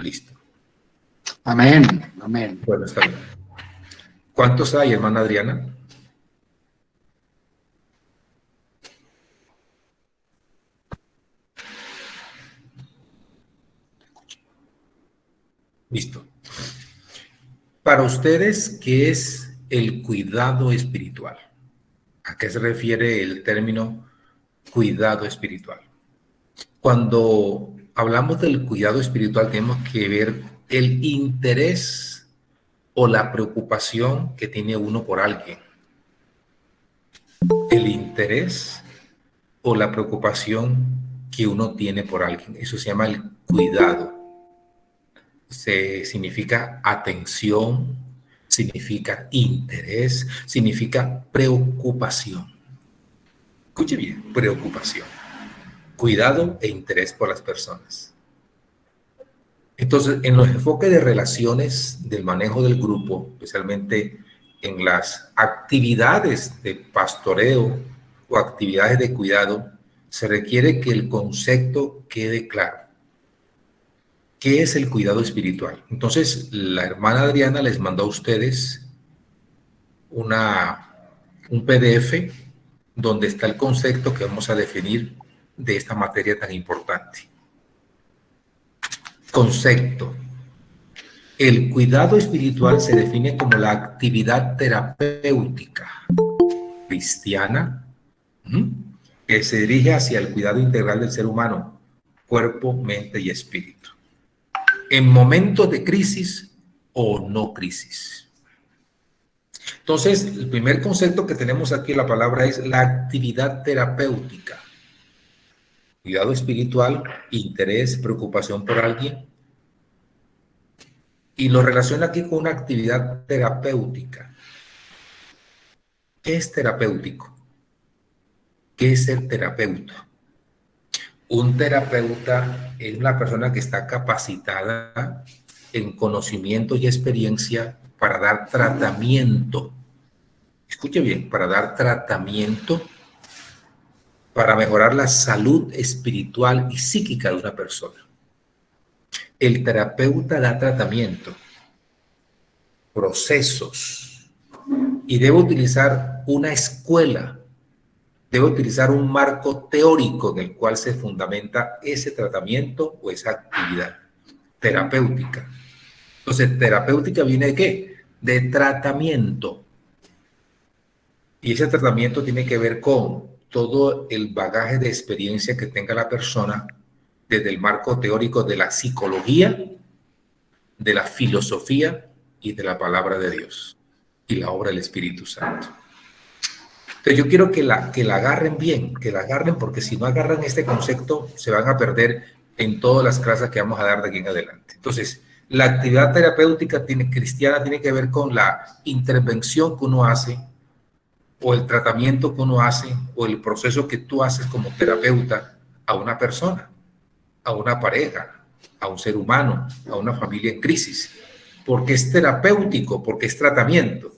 Listo. Amén, amén. Bueno, está bien. ¿Cuántos hay, hermana Adriana? Listo. Para ustedes, ¿qué es el cuidado espiritual? ¿A qué se refiere el término cuidado espiritual? Cuando hablamos del cuidado espiritual, tenemos que ver el interés o la preocupación que tiene uno por alguien. El interés o la preocupación que uno tiene por alguien. Eso se llama el cuidado. Significa atención, significa interés, significa preocupación. Escuche bien, preocupación, cuidado e interés por las personas. Entonces, en los enfoques de relaciones del manejo del grupo, especialmente en las actividades de pastoreo o actividades de cuidado, se requiere que el concepto quede claro. ¿Qué es el cuidado espiritual? Entonces, la hermana Adriana les mandó a ustedes un PDF donde está el concepto que vamos a definir de esta materia tan importante. Concepto. El cuidado espiritual se define como la actividad terapéutica cristiana que se dirige hacia el cuidado integral del ser humano, cuerpo, mente y espíritu, en momentos de crisis o no crisis. Entonces, el primer concepto que tenemos aquí en la palabra es la actividad terapéutica. Cuidado espiritual, interés, preocupación por alguien. Y lo relaciona aquí con una actividad terapéutica. ¿Qué es terapéutico? ¿Qué es ser terapeuta? Un terapeuta es una persona que está capacitada en conocimiento y experiencia para dar tratamiento. Escuche bien, para dar tratamiento para mejorar la salud espiritual y psíquica de una persona. El terapeuta da tratamiento, procesos, y debe utilizar una escuela, debe utilizar un marco teórico en el cual se fundamenta ese tratamiento o esa actividad terapéutica. Entonces, terapéutica viene de ¿qué? De tratamiento. Y ese tratamiento tiene que ver con todo el bagaje de experiencia que tenga la persona desde el marco teórico de la psicología, de la filosofía y de la palabra de Dios y la obra del Espíritu Santo. Entonces yo quiero que la agarren bien, que la agarren, porque si no agarran este concepto se van a perder en todas las clases que vamos a dar de aquí en adelante. Entonces, la actividad terapéutica cristiana tiene que ver con la intervención que uno hace o el tratamiento que uno hace o el proceso que tú haces como terapeuta a una persona, a una pareja, a un ser humano, a una familia en crisis, porque es terapéutico, porque es tratamiento.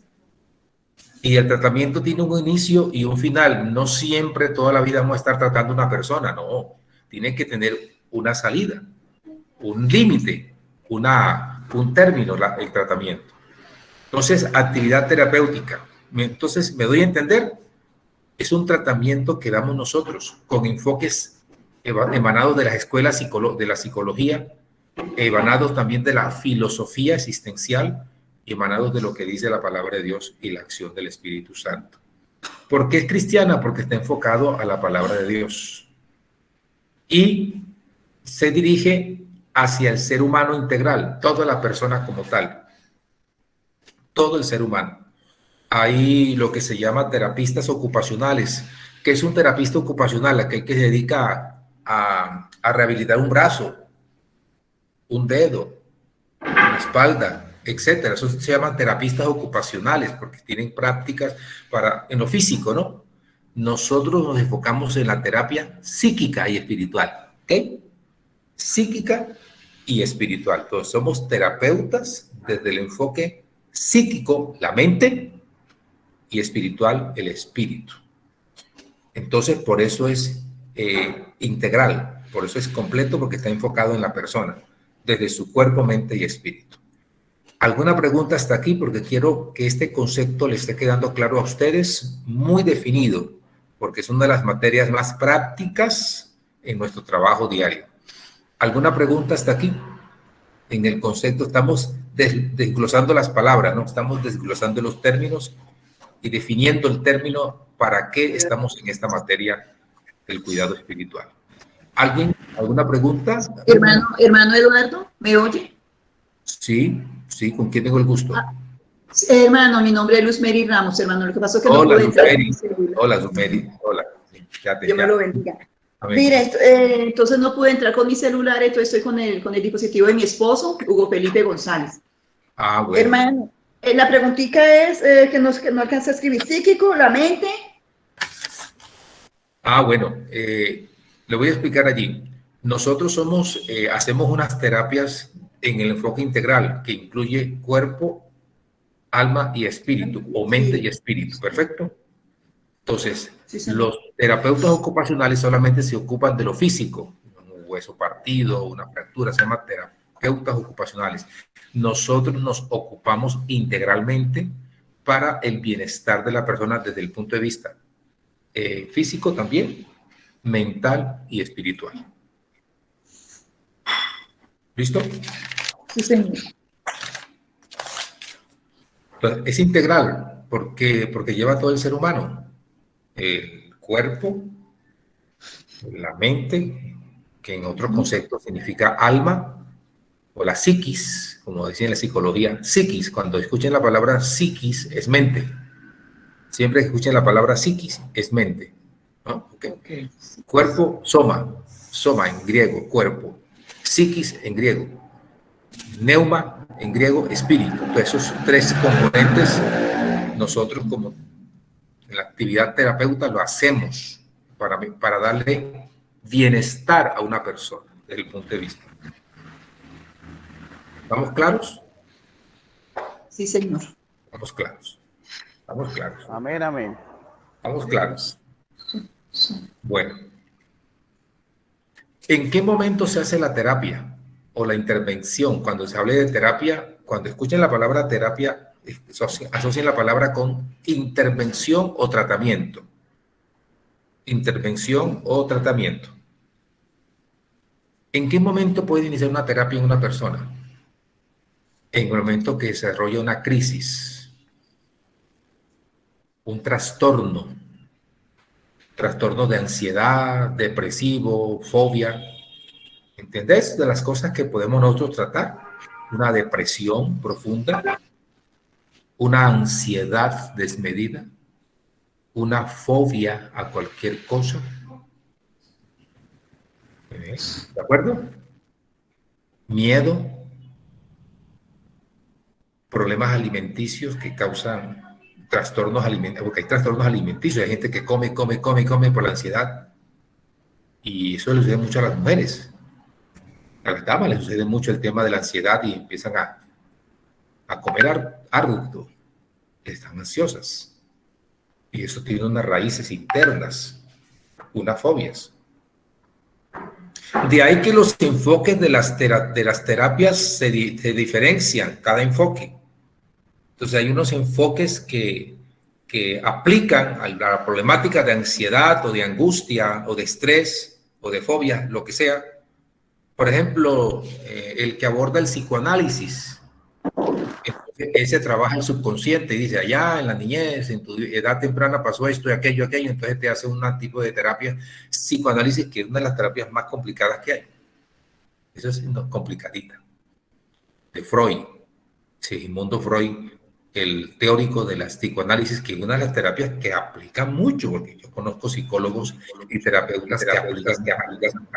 Y el tratamiento tiene un inicio y un final. No siempre toda la vida vamos a estar tratando a una persona, no. Tiene que tener una salida, un límite, un término, el tratamiento. Entonces, actividad terapéutica. Entonces, ¿me doy a entender? Es un tratamiento que damos nosotros con enfoques emanados de las escuelas de la psicología, emanados también de la filosofía existencial y emanados de lo que dice la palabra de Dios y la acción del Espíritu Santo. ¿Por qué es cristiana? Porque está enfocado a la palabra de Dios y se dirige hacia el ser humano integral, toda la persona como tal, todo el ser humano. Hay lo que se llama terapistas ocupacionales. ¿Qué es un terapista ocupacional? Aquel que se dedica a rehabilitar un brazo, un dedo, una espalda, etcétera. Eso se llaman terapistas ocupacionales porque tienen prácticas en lo físico, ¿no? Nosotros nos enfocamos en la terapia psíquica y espiritual, ¿ok? Psíquica y espiritual. Entonces, somos terapeutas desde el enfoque psíquico, la mente, y espiritual, el espíritu. Entonces, por eso es integral, por eso es completo, porque está enfocado en la persona. desde su cuerpo, mente y espíritu. ¿Alguna pregunta hasta aquí? Porque quiero que este concepto le esté quedando claro a ustedes, muy definido, porque es una de las materias más prácticas en nuestro trabajo diario. ¿Alguna pregunta hasta aquí? En el concepto estamos desglosando las palabras, ¿no? Estamos desglosando los términos y definiendo el término para qué estamos en esta materia del cuidado espiritual. ¿Alguien? ¿Alguna pregunta? Hermano Eduardo, ¿me oye? Sí, ¿con quién tengo el gusto? Hermano, mi nombre es Luz Mary Ramos, hermano. Lo que pasó es que no Hola, pude entrar. Hola, Luz Mary. Hola. Dios me lo bendiga. Amén. Mira, entonces no pude entrar con mi celular, entonces estoy con el dispositivo de mi esposo, Hugo Felipe González. Ah, bueno. Hermano, la preguntita es que no alcanza a escribir psíquico, la mente. Ah, bueno, le voy a explicar allí. Nosotros hacemos unas terapias en el enfoque integral que incluye cuerpo, alma y espíritu, o mente y espíritu, ¿perfecto? Entonces, los terapeutas ocupacionales solamente se ocupan de lo físico, un hueso partido, una fractura, se llama terapeutas ocupacionales. Nosotros nos ocupamos integralmente para el bienestar de la persona desde el punto de vista físico también, mental y espiritual. ¿Listo? Sí, señor. Entonces, es integral porque lleva todo el ser humano. El cuerpo, la mente, que en otro concepto significa alma, o la psiquis, como decía en la psicología, psiquis. Cuando escuchen la palabra psiquis, es mente. Siempre que escuchen la palabra psiquis, es mente, ¿no? Okay. Cuerpo, soma en griego, cuerpo. Psiquis en griego. Neuma en griego, espíritu. Entonces, esos tres componentes, nosotros como en la actividad terapeuta lo hacemos para darle bienestar a una persona desde el punto de vista. ¿Estamos claros? Sí, señor. Estamos claros. Estamos claros. Amén, amén. Estamos claros. Bueno. ¿En qué momento se hace la terapia o la intervención? Cuando se hable de terapia, cuando escuchen la palabra terapia, asocien la palabra con intervención o tratamiento. Intervención o tratamiento. ¿En qué momento puede iniciar una terapia en una persona? En el momento que se desarrolla una crisis, un trastorno de ansiedad, depresivo, fobia. ¿Entendés? De las cosas que podemos nosotros tratar. Una depresión profunda, una ansiedad desmedida, una fobia a cualquier cosa. ¿De acuerdo? Miedo, problemas alimenticios que causan trastornos alimenticios, porque hay trastornos alimenticios, hay gente que come por la ansiedad, y eso le sucede mucho a las mujeres. A las damas les sucede mucho el tema de la ansiedad y empiezan a comer harto, están ansiosas, y eso tiene unas raíces internas, unas fobias. De ahí que los enfoques de las terapias se diferencian, cada enfoque. Entonces hay unos enfoques que aplican a la problemática de ansiedad o de angustia o de estrés o de fobia, lo que sea. Por ejemplo, el que aborda el psicoanálisis, ese trabaja el subconsciente y dice, allá en la niñez, en tu edad temprana pasó esto y aquello, entonces te hace un tipo de terapia psicoanálisis que es una de las terapias más complicadas que hay. Eso es complicadita. De Freud, Sigmund Freud, el teórico de las psicoanálisis, que es una de las terapias que aplican mucho, porque yo conozco psicólogos y terapeutas que aplican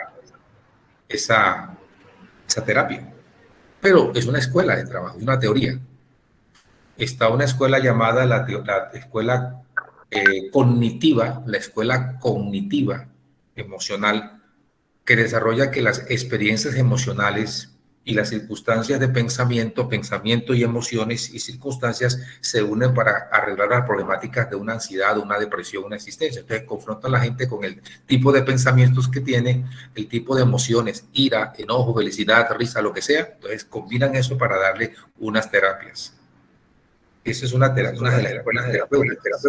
esa terapia. Pero es una escuela de trabajo, es una teoría. Está una escuela llamada la escuela cognitiva, la escuela cognitiva emocional, que desarrolla que las experiencias emocionales y las circunstancias de pensamiento y emociones y circunstancias se unen para arreglar las problemáticas de una ansiedad, una depresión, una existencia. Entonces confrontan a la gente con el tipo de pensamientos que tiene, el tipo de emociones, ira, enojo, felicidad, risa, lo que sea. Entonces combinan eso para darle unas terapias. Esa es una de las escuelas terapéuticas.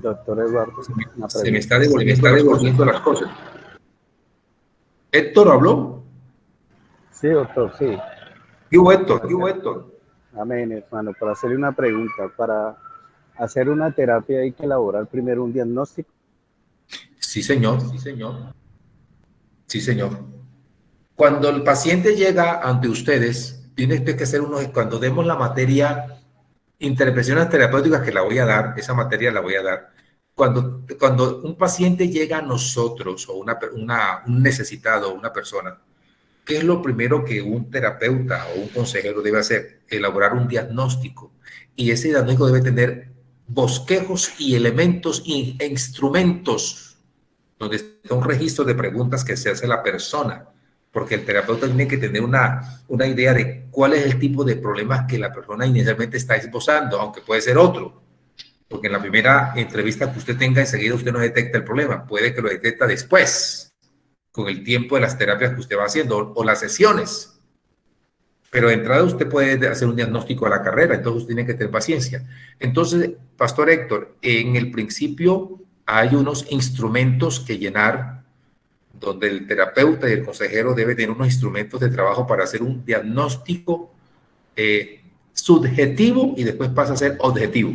Doctor Eduardo, Se me está devolviendo las cosas. ¿Héctor habló? Sí, doctor, sí. ¿Qué hubo, Héctor? Amén, hermano. Para hacerle una pregunta, para hacer una terapia hay que elaborar primero un diagnóstico. Sí, señor. Cuando el paciente llega ante ustedes, tiene que hacer cuando demos la materia intervenciones terapéuticas, que la voy a dar, esa materia la voy a dar. Cuando un paciente llega a nosotros, o un necesitado, una persona, ¿qué es lo primero que un terapeuta o un consejero debe hacer? Elaborar un diagnóstico. Y ese diagnóstico debe tener bosquejos y elementos e instrumentos, donde está un registro de preguntas que se hace la persona, porque el terapeuta tiene que tener una idea de cuál es el tipo de problemas que la persona inicialmente está esbozando, aunque puede ser otro, porque en la primera entrevista que usted tenga, enseguida usted no detecta el problema, puede que lo detecta después, con el tiempo de las terapias que usted va haciendo o las sesiones. Pero de entrada usted puede hacer un diagnóstico a la carrera, entonces usted tiene que tener paciencia. Entonces, Pastor Héctor, en el principio hay unos instrumentos que llenar, donde el terapeuta y el consejero deben tener unos instrumentos de trabajo para hacer un diagnóstico subjetivo y después pasa a ser objetivo.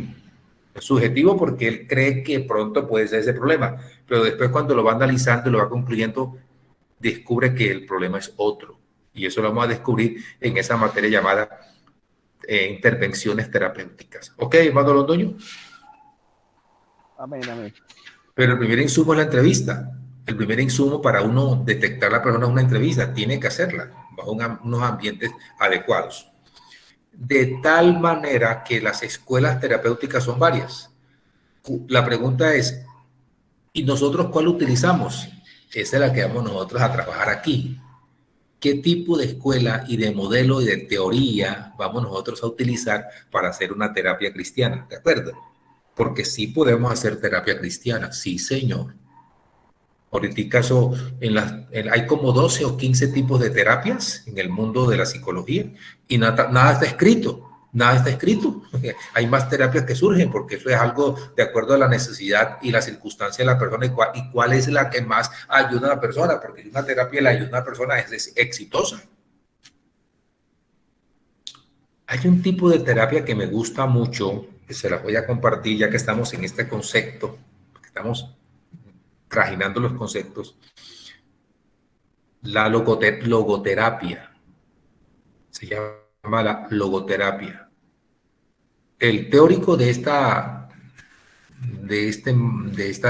Subjetivo porque él cree que pronto puede ser ese problema, pero después cuando lo va analizando y lo va concluyendo, descubre que el problema es otro. Y eso lo vamos a descubrir en esa materia llamada intervenciones terapéuticas. ¿Ok, hermano Londoño? Amén. Pero el primer insumo es la entrevista. El primer insumo para uno detectar a la persona es una entrevista. Tiene que hacerla bajo unos ambientes adecuados. De tal manera que las escuelas terapéuticas son varias. La pregunta es, ¿y nosotros cuál utilizamos? Esa es la que vamos nosotros a trabajar aquí. ¿Qué tipo de escuela y de modelo y de teoría vamos nosotros a utilizar para hacer una terapia cristiana? ¿De acuerdo? Porque sí podemos hacer terapia cristiana, sí, señor. Ahorita hay como 12 o 15 tipos de terapias en el mundo de la psicología y nada está escrito. Nada está escrito. Hay más terapias que surgen porque eso es algo de acuerdo a la necesidad y la circunstancia de la persona y cuál es la que más ayuda a la persona, porque si una terapia le ayuda a una persona es exitosa. Hay un tipo de terapia que me gusta mucho, que se la voy a compartir ya que estamos en este concepto, que estamos trajinando los conceptos. La logoterapia. Se llama la logoterapia. El teórico de esta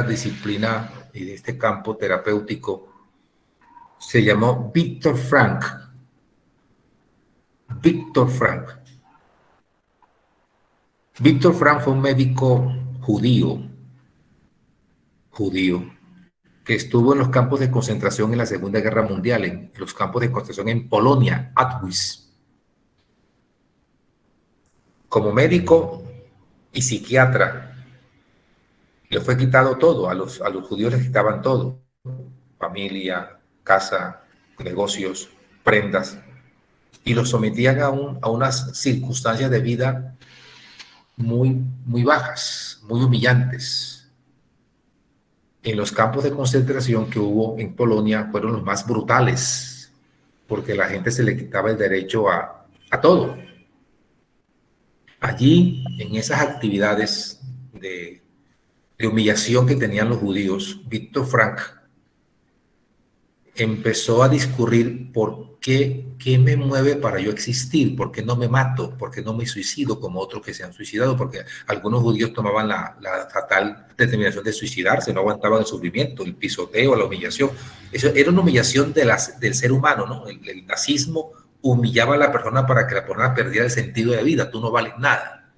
disciplina y de este campo terapéutico se llamó Viktor Frankl. Viktor Frankl. Viktor Frankl fue un médico judío, que estuvo en los campos de concentración en la Segunda Guerra Mundial, en los campos de concentración en Polonia, Auschwitz. Como médico y psiquiatra, le fue quitado todo, a los judíos les quitaban todo, familia, casa, negocios, prendas, y los sometían a unas circunstancias de vida muy, muy bajas, muy humillantes. En los campos de concentración que hubo en Polonia fueron los más brutales, porque la gente se le quitaba el derecho a todo. Allí, en esas actividades de humillación que tenían los judíos, Viktor Frankl empezó a discurrir por qué me mueve para yo existir, por qué no me mato, por qué no me suicido como otros que se han suicidado, porque algunos judíos tomaban la fatal determinación de suicidarse, no aguantaban el sufrimiento, el pisoteo, la humillación. Eso era una humillación del ser humano, ¿no? El nazismo humillaba a la persona para que la persona perdiera el sentido de vida. Tú no vales nada.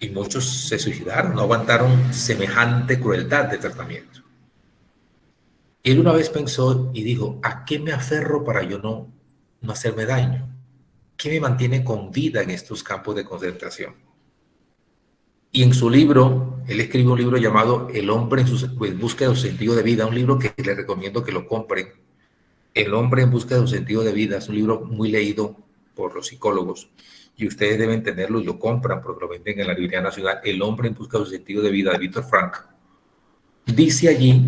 Y muchos se suicidaron, no aguantaron semejante crueldad de tratamiento. Él una vez pensó y dijo, ¿a qué me aferro para yo no no hacerme daño? ¿Qué me mantiene con vida en estos campos de concentración? Y en su libro, él escribe un libro llamado El hombre en busca de su sentido de vida, un libro que les recomiendo que lo compren. El hombre en busca de su sentido de vida es un libro muy leído por los psicólogos y ustedes deben tenerlo y lo compran porque lo venden en la Librería Nacional. El hombre en busca de su sentido de vida de Víctor Frank. Dice allí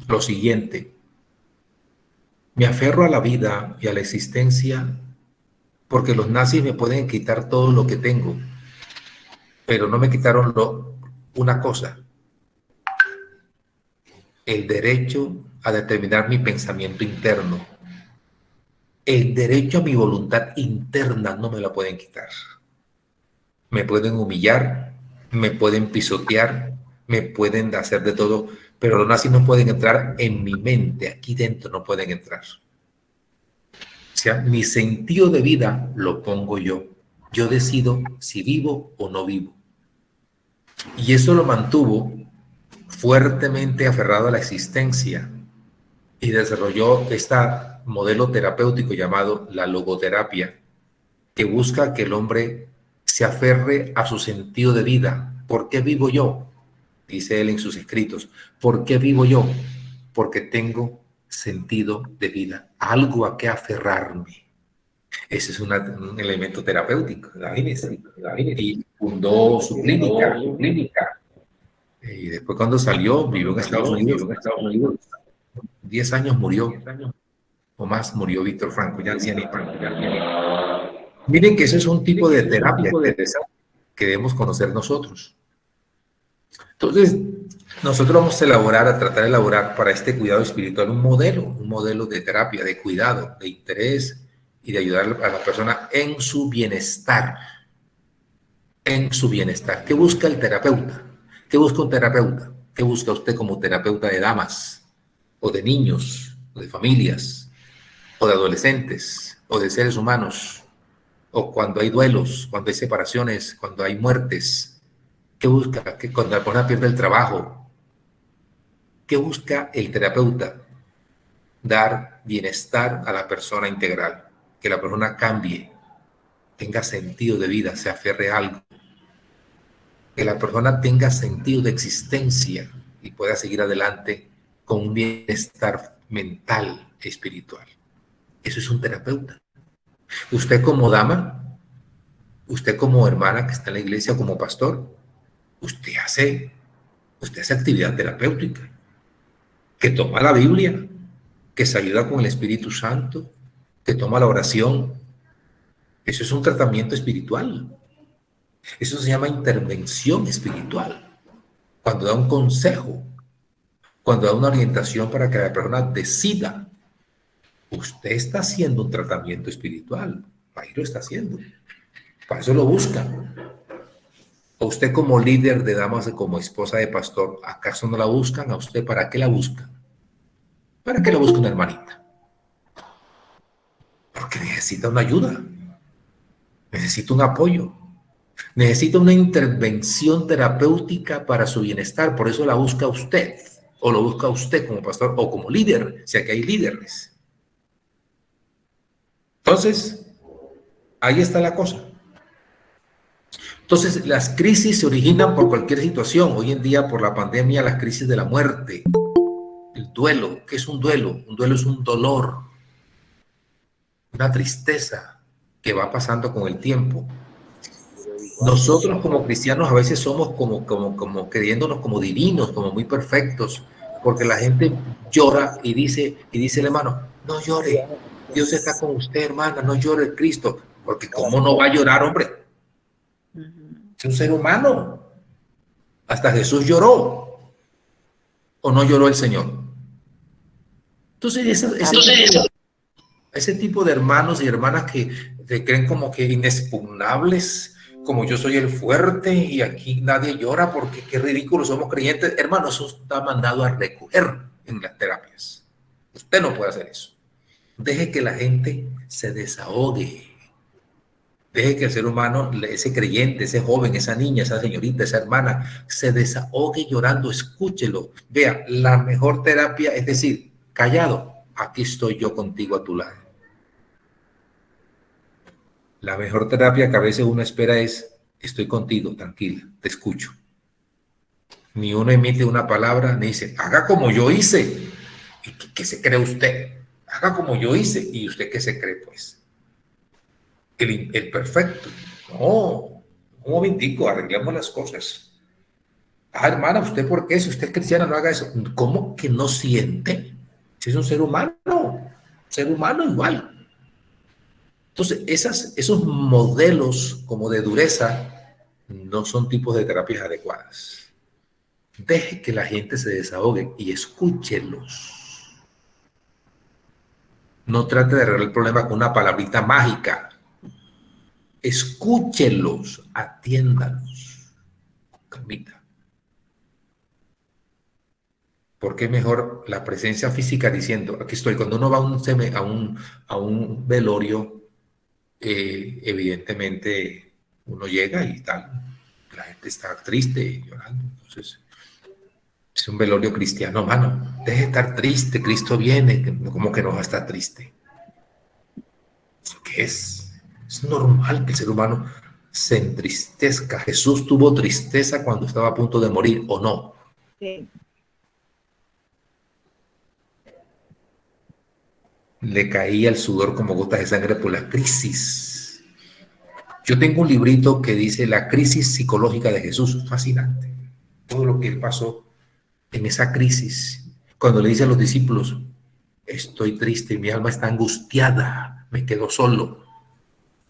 lo siguiente: me aferro a la vida y a la existencia porque los nazis me pueden quitar todo lo que tengo, pero no me quitaron una cosa: el derecho a determinar mi pensamiento interno. El derecho a mi voluntad interna no me la pueden quitar. Me pueden humillar, me pueden pisotear, me pueden hacer de todo, pero los nazis no pueden entrar en mi mente, aquí dentro no pueden entrar. O sea, mi sentido de vida lo pongo yo. Yo decido si vivo o no vivo. Y eso lo mantuvo fuertemente aferrado a la existencia y desarrolló este modelo terapéutico llamado la logoterapia, que busca que el hombre se aferre a su sentido de vida. ¿Por qué vivo yo? Dice él en sus escritos. ¿Por qué vivo yo? Porque tengo sentido de vida, algo a qué aferrarme. Ese es un elemento terapéutico. Imagínense. Y fundó su clínica. Y después cuando salió, vivió en Estados Unidos. 10 años murió, o más murió Víctor Franco, ya ancianito. Miren que ese es un tipo de terapia que debemos conocer nosotros. Entonces, nosotros vamos a tratar de elaborar para este cuidado espiritual un modelo de terapia, de cuidado, de interés y de ayudar a la persona en su bienestar. En su bienestar. ¿Qué busca el terapeuta? ¿Qué busca un terapeuta? ¿Qué busca usted como terapeuta de damas? O de niños, o de familias, o de adolescentes, o de seres humanos, o cuando hay duelos, cuando hay separaciones, cuando hay muertes. ¿Qué busca? Que cuando la persona pierde el trabajo. ¿Qué busca el terapeuta? Dar bienestar a la persona integral, que la persona cambie, tenga sentido de vida, se aferre a algo, que la persona tenga sentido de existencia y pueda seguir adelante con un bienestar mental, espiritual. Eso es un terapeuta. Usted como dama, usted como hermana que está en la iglesia, como pastor, usted hace actividad terapéutica, que toma la Biblia, que se ayuda con el Espíritu Santo, que toma la oración. Eso es un tratamiento espiritual. Eso se llama intervención espiritual. Cuando da un consejo, cuando da una orientación para que la persona decida, usted está haciendo un tratamiento espiritual. Ahí lo está haciendo. Para eso lo busca. O usted como líder de damas, como esposa de pastor, ¿acaso no la buscan? ¿A usted para qué la buscan? ¿Para qué la busca una hermanita? Porque necesita una ayuda. Necesita un apoyo. Necesita una intervención terapéutica para su bienestar. Por eso la busca usted. O lo busca usted como pastor o como líder, si aquí hay líderes. Entonces, ahí está la cosa. Entonces, las crisis se originan por cualquier situación. Hoy en día, por la pandemia, las crisis de la muerte, el duelo. ¿Qué es un duelo? Un duelo es un dolor, una tristeza que va pasando con el tiempo. Nosotros como cristianos a veces somos como creyéndonos como divinos, como muy perfectos, porque la gente llora y dice el hermano, no llore, Dios está con usted, hermana, no llore Cristo, porque ¿cómo no va a llorar, hombre? Es un ser humano. Hasta Jesús lloró. ¿O no lloró el Señor? Entonces, ese tipo de hermanos y hermanas que se creen como que inexpugnables, como yo soy el fuerte y aquí nadie llora porque qué ridículo somos creyentes. Hermano, eso está mandado a recoger en las terapias. Usted no puede hacer eso. Deje que la gente se desahogue. Deje que el ser humano, ese creyente, ese joven, esa niña, esa señorita, esa hermana, se desahogue llorando. Escúchelo. Vea, la mejor terapia es decir, callado, aquí estoy yo contigo a tu lado. La mejor terapia que a veces uno espera es, estoy contigo, tranquila, te escucho. Ni uno emite una palabra, ni dice, haga como yo hice. ¿Y qué se cree usted? Haga como yo hice. ¿Y usted qué se cree, pues? El perfecto. No, un momentico, arreglemos las cosas. Ah, hermana, ¿usted por qué? Si usted es cristiana, no haga eso. ¿Cómo que no siente? Si es un ser humano igual. Entonces, esos modelos como de dureza no son tipos de terapias adecuadas. Deje que la gente se desahogue y escúchelos. No trate de arreglar el problema con una palabrita mágica. Escúchelos, atiéndalos. Calmita. Porque es mejor la presencia física diciendo, aquí estoy. Cuando uno va a un velorio, evidentemente uno llega y tal, la gente está triste, llorando. Entonces, es un velorio cristiano, mano. Deje de estar triste, Cristo viene. ¿Cómo que no va a estar triste? ¿Eso qué es? Es normal que el ser humano se entristezca. Jesús tuvo tristeza cuando estaba a punto de morir, ¿o no? Sí. Le caía el sudor como gotas de sangre por la crisis. Yo tengo un librito que dice La crisis psicológica de Jesús. Fascinante. Todo lo que él pasó en esa crisis. Cuando le dice a los discípulos, estoy triste, mi alma está angustiada, me quedo solo.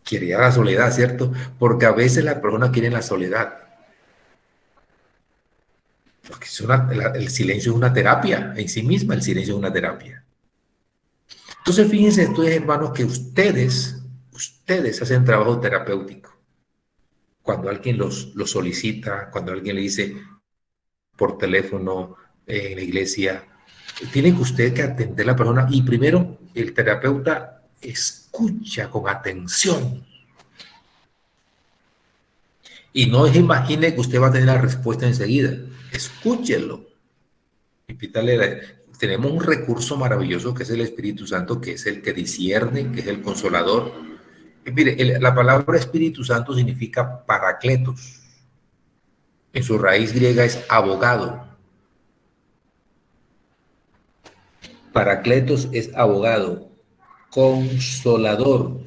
Quería la soledad, ¿cierto? Porque a veces las personas quieren la soledad. Porque el silencio es una terapia. En sí misma el silencio es una terapia. Entonces, fíjense, hermanos, que ustedes hacen trabajo terapéutico. Cuando alguien los solicita, cuando alguien le dice por teléfono en la iglesia, tienen usted que atender a la persona y primero el terapeuta escucha con atención. Y no se imagine que usted va a tener la respuesta enseguida. Escúchelo. Y tenemos un recurso maravilloso que es el Espíritu Santo, que es el que discierne, que es el consolador. Y mire, la palabra Espíritu Santo significa paracletos. En su raíz griega es abogado. Paracletos es abogado, consolador.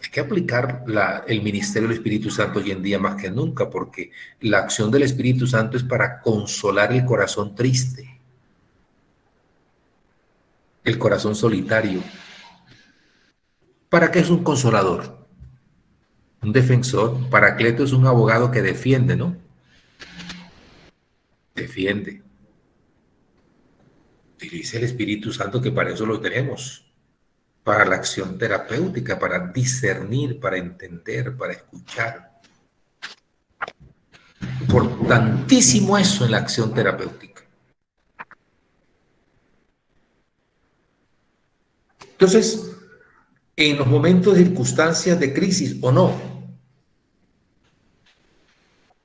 Hay que aplicar el ministerio del Espíritu Santo hoy en día más que nunca, porque la acción del Espíritu Santo es para consolar el corazón triste, el corazón solitario. ¿Para qué es un consolador? Un defensor. Paracleto es un abogado que defiende, ¿no? Defiende. Y dice el Espíritu Santo que para eso lo tenemos. Para la acción terapéutica, para discernir, para entender, para escuchar. Importantísimo eso en la acción terapéutica. Entonces, en los momentos de circunstancias de crisis o no,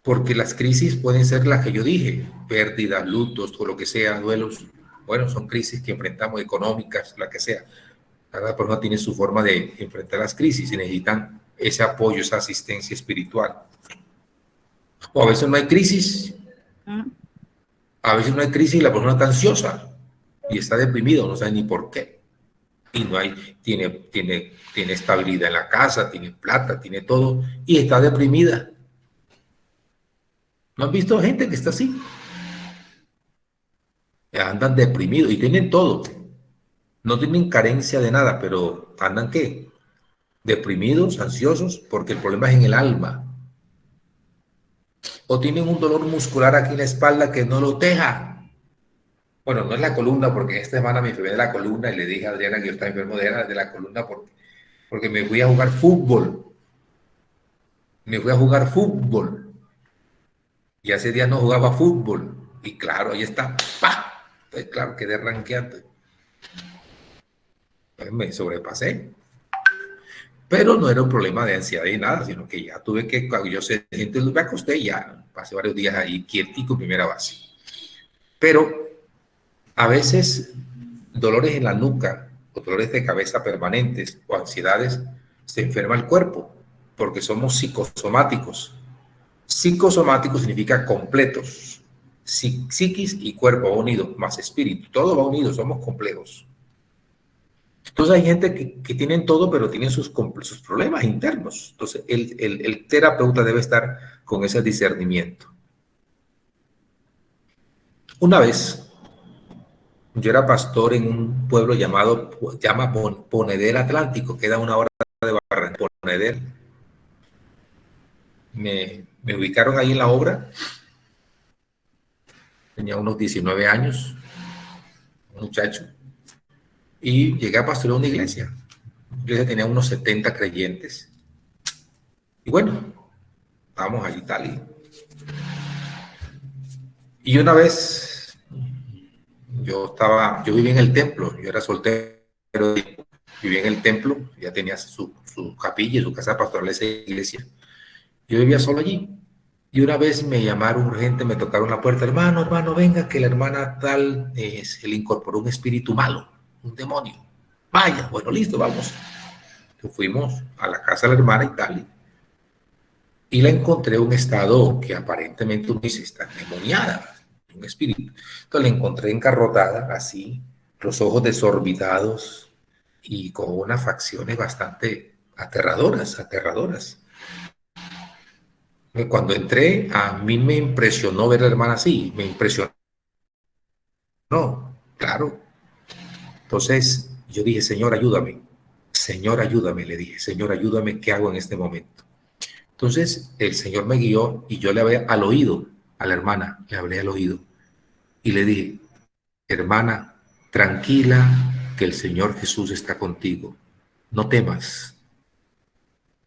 porque las crisis pueden ser las que yo dije, pérdidas, lutos, todo lo que sea, duelos, bueno, son crisis que enfrentamos económicas, la que sea. Cada persona tiene su forma de enfrentar las crisis y necesitan ese apoyo, esa asistencia espiritual. O a veces no hay crisis. A veces no hay crisis y la persona está ansiosa y está deprimido, no sabe ni por qué. Y no hay, tiene estabilidad en la casa, tiene plata, tiene todo y está deprimida. ¿No han visto gente que está así? Andan deprimidos y tienen todo. No tienen carencia de nada, pero andan ¿qué? Deprimidos, ansiosos, porque el problema es en el alma. O tienen un dolor muscular aquí en la espalda que no lo deja. Bueno, no es la columna, porque esta semana me enfermé de la columna y le dije a Adriana que yo estaba enfermo de la columna porque me fui a jugar fútbol. Me fui a jugar fútbol. Y hace días no jugaba fútbol. Y claro, ahí está. ¡Pah! Entonces, claro, quedé ranqueando. Pues me sobrepasé. Pero no era un problema de ansiedad ni nada, sino que ya tuve que, cuando yo sé, gente me acosté y ya pasé varios días ahí quietico en primera base. Pero a veces dolores en la nuca o dolores de cabeza permanentes o ansiedades, se enferma el cuerpo, porque somos psicosomáticos. Psicosomático significa completos. Psiquis y cuerpo va unido, más espíritu. Todo va unido, somos complejos. Entonces hay gente que tienen todo, pero tienen sus problemas internos. Entonces el terapeuta debe estar con ese discernimiento. Una vez, yo era pastor en un pueblo llama Ponedera Atlántico, queda 1 hora de Barranquilla. Ponedera. Me ubicaron ahí en la obra. Tenía unos 19 años, un muchacho, y llegué a pastorear una iglesia. La iglesia tenía unos 70 creyentes. Y bueno, estábamos allí tal. Y una vez yo vivía en el templo, yo era soltero, vivía en el templo, ya tenía su capilla, su casa pastoral, esa iglesia. Yo vivía solo allí. Y una vez me llamaron urgente, me tocaron la puerta, hermano, venga, que la hermana tal se le incorporó un espíritu malo, un demonio. Vaya, bueno, listo, vamos. Entonces fuimos a la casa de la hermana y tal. Y la encontré en un estado que aparentemente uno dice, está endemoniada, un espíritu. Entonces la encontré encarrotada, así, los ojos desorbitados y con unas facciones bastante aterradoras. Cuando entré, a mí me impresionó ver a la hermana así, me impresionó, claro. Entonces yo dije, Señor, ayúdame, le dije, Señor, ayúdame, ¿qué hago en este momento? Entonces el Señor me guió y yo le hablé al oído, a la hermana, le hablé al oído y le dije, hermana, tranquila, que el Señor Jesús está contigo, no temas,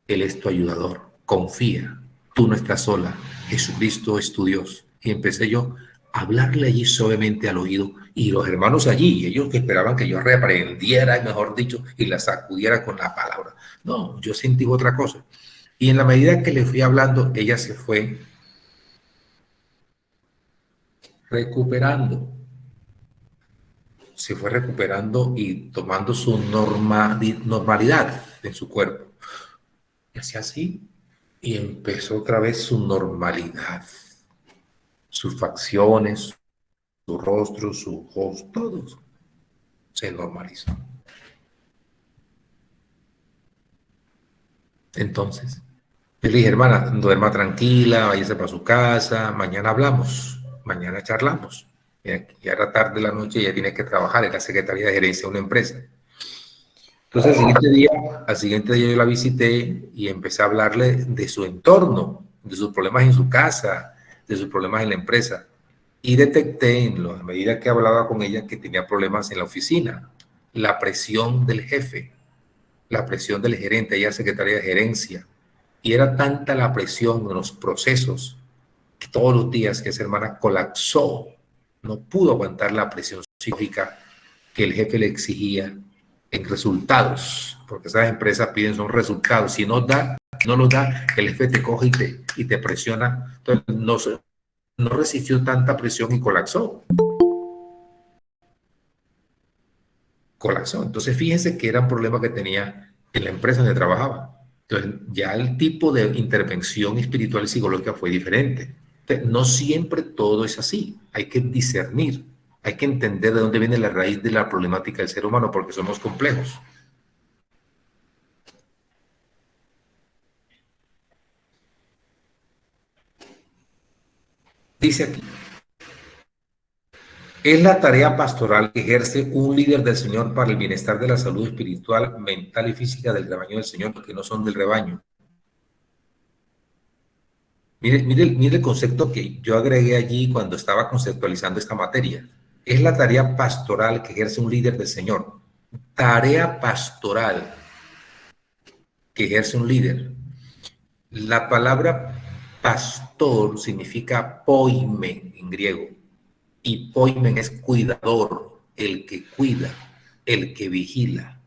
Él es tu ayudador, confía, tú no estás sola, Jesucristo es tu Dios. Y empecé yo a hablarle allí suavemente al oído, y los hermanos allí, ellos que esperaban que yo reprendiera, mejor dicho, y la sacudiera con la palabra. No, yo sentí otra cosa. Y en la medida que le fui hablando, ella se fue recuperando. Se fue recuperando y tomando su normalidad en su cuerpo. Y hacía así, y empezó otra vez su normalidad, sus facciones, su rostro, su voz, todo se normalizó. Entonces, yo le dije, hermana, duerma tranquila, váyase para su casa, mañana hablamos, mañana charlamos. Ya era tarde de la noche, ella tiene que trabajar en la Secretaría de Gerencia de una empresa. Entonces, al siguiente día yo la visité y empecé a hablarle de su entorno, de sus problemas en su casa, de sus problemas en la empresa. Y detecté, a medida que hablaba con ella, que tenía problemas en la oficina. La presión del jefe, la presión del gerente, ella es secretaria de gerencia. Y era tanta la presión en los procesos que todos los días que esa hermana colapsó, no pudo aguantar la presión psicológica que el jefe le exigía en resultados, porque esas empresas piden son resultados. Si no los da, el jefe te coge y te presiona. Entonces no resistió tanta presión y colapsó. Entonces fíjense que era un problema que tenía en la empresa donde trabajaba. Entonces ya el tipo de intervención espiritual y psicológica fue diferente. Entonces, no siempre todo es así. Hay que discernir, hay que entender de dónde viene la raíz de la problemática del ser humano, porque somos complejos. Dice aquí, es la tarea pastoral que ejerce un líder del Señor para el bienestar de la salud espiritual, mental y física del rebaño del Señor, porque no son del rebaño. Mire el concepto que yo agregué allí cuando estaba conceptualizando esta materia. Es la tarea pastoral que ejerce un líder del Señor. Tarea pastoral que ejerce un líder. La palabra pastor significa poimen en griego. Y poimen es cuidador, el que cuida, el que vigila,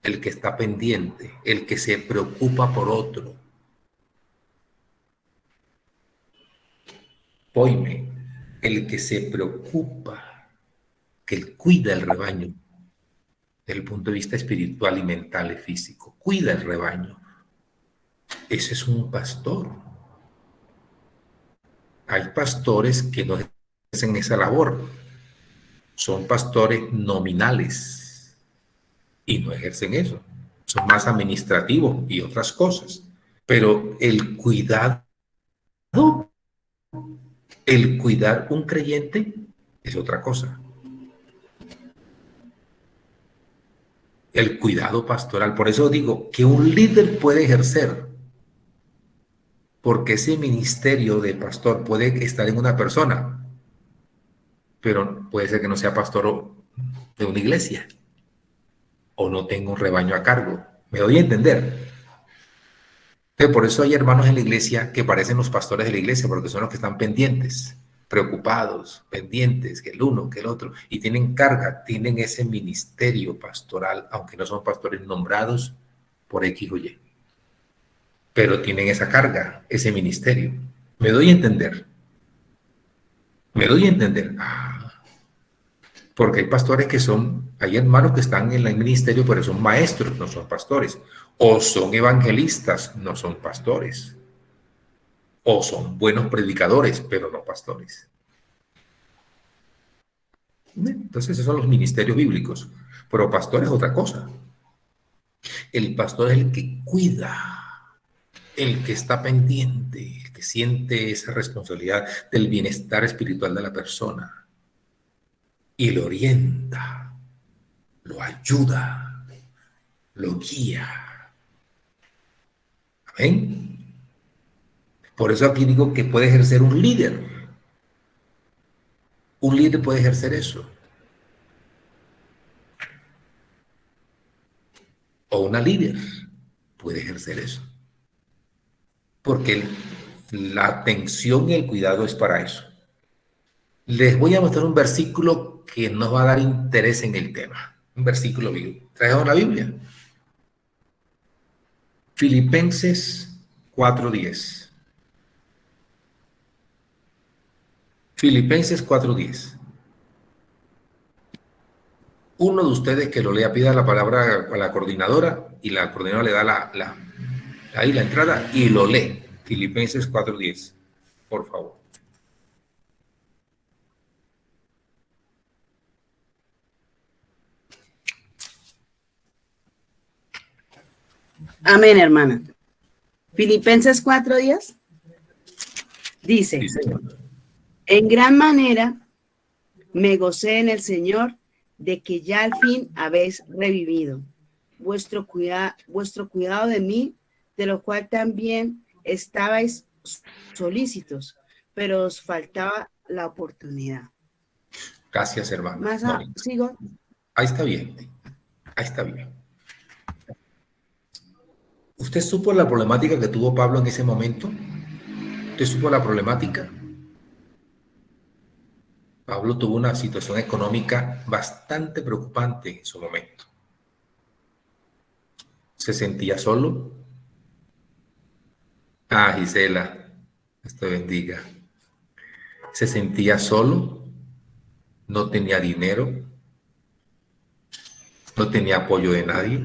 el que está pendiente, el que se preocupa por otro. Poimen, el que se preocupa, que cuida el rebaño. desde el punto de vista espiritual y mental y físico. Cuida el rebaño. Ese es un pastor. Hay pastores que no hacen esa labor. Son pastores nominales y no ejercen eso. Son más administrativos y otras cosas. Pero el cuidar un creyente es otra cosa. El cuidado pastoral. Por eso digo que un líder puede ejercer, porque ese ministerio de pastor puede estar en una persona, pero puede ser que no sea pastor de una iglesia o no tenga un rebaño a cargo. ¿Me doy a entender? Por eso hay hermanos en la iglesia que parecen los pastores de la iglesia, porque son los que están pendientes, preocupados, pendientes, que el uno, que el otro, y tienen carga, tienen ese ministerio pastoral, aunque no son pastores nombrados por X o Y, pero tienen esa carga, ese ministerio. ¿Me doy a entender? ¿Me doy a entender? Porque hay pastores que hay hermanos que están en el ministerio, pero son maestros, no son pastores. O son evangelistas, no son pastores. O son buenos predicadores, pero no pastores. Entonces, esos son los ministerios bíblicos. Pero pastor es otra cosa. El pastor es el que cuida, el que está pendiente, el que siente esa responsabilidad del bienestar espiritual de la persona. Y lo orienta, lo ayuda, lo guía. ¿Amén? Por eso aquí digo que puede ejercer un líder. Un líder puede ejercer eso. O una líder puede ejercer eso. Porque la atención y el cuidado es para eso. Les voy a mostrar un versículo que nos va a dar interés en el tema. Un versículo bíblico. ¿Traemos la Biblia? Filipenses 4:10. Filipenses 4:10. Uno de ustedes que lo lea, pida la palabra a la coordinadora y la coordinadora le da ahí la entrada y lo lee. Filipenses 4:10, por favor. Amén, hermana. Filipenses 4:10 dice, Sí, señor. en gran manera me gocé en el Señor de que ya al fin habéis revivido vuestro cuidado de mí, de lo cual también estabais solícitos, pero os faltaba la oportunidad. Gracias, hermano. Sigo. Ahí está bien. Ahí está bien. ¿Usted supo la problemática que tuvo Pablo en ese momento? ¿Usted supo la problemática? Pablo tuvo una situación económica bastante preocupante en su momento. ¿Se sentía solo? Gisela, Dios te bendiga. ¿Se sentía solo? ¿No tenía dinero? ¿No tenía apoyo de nadie?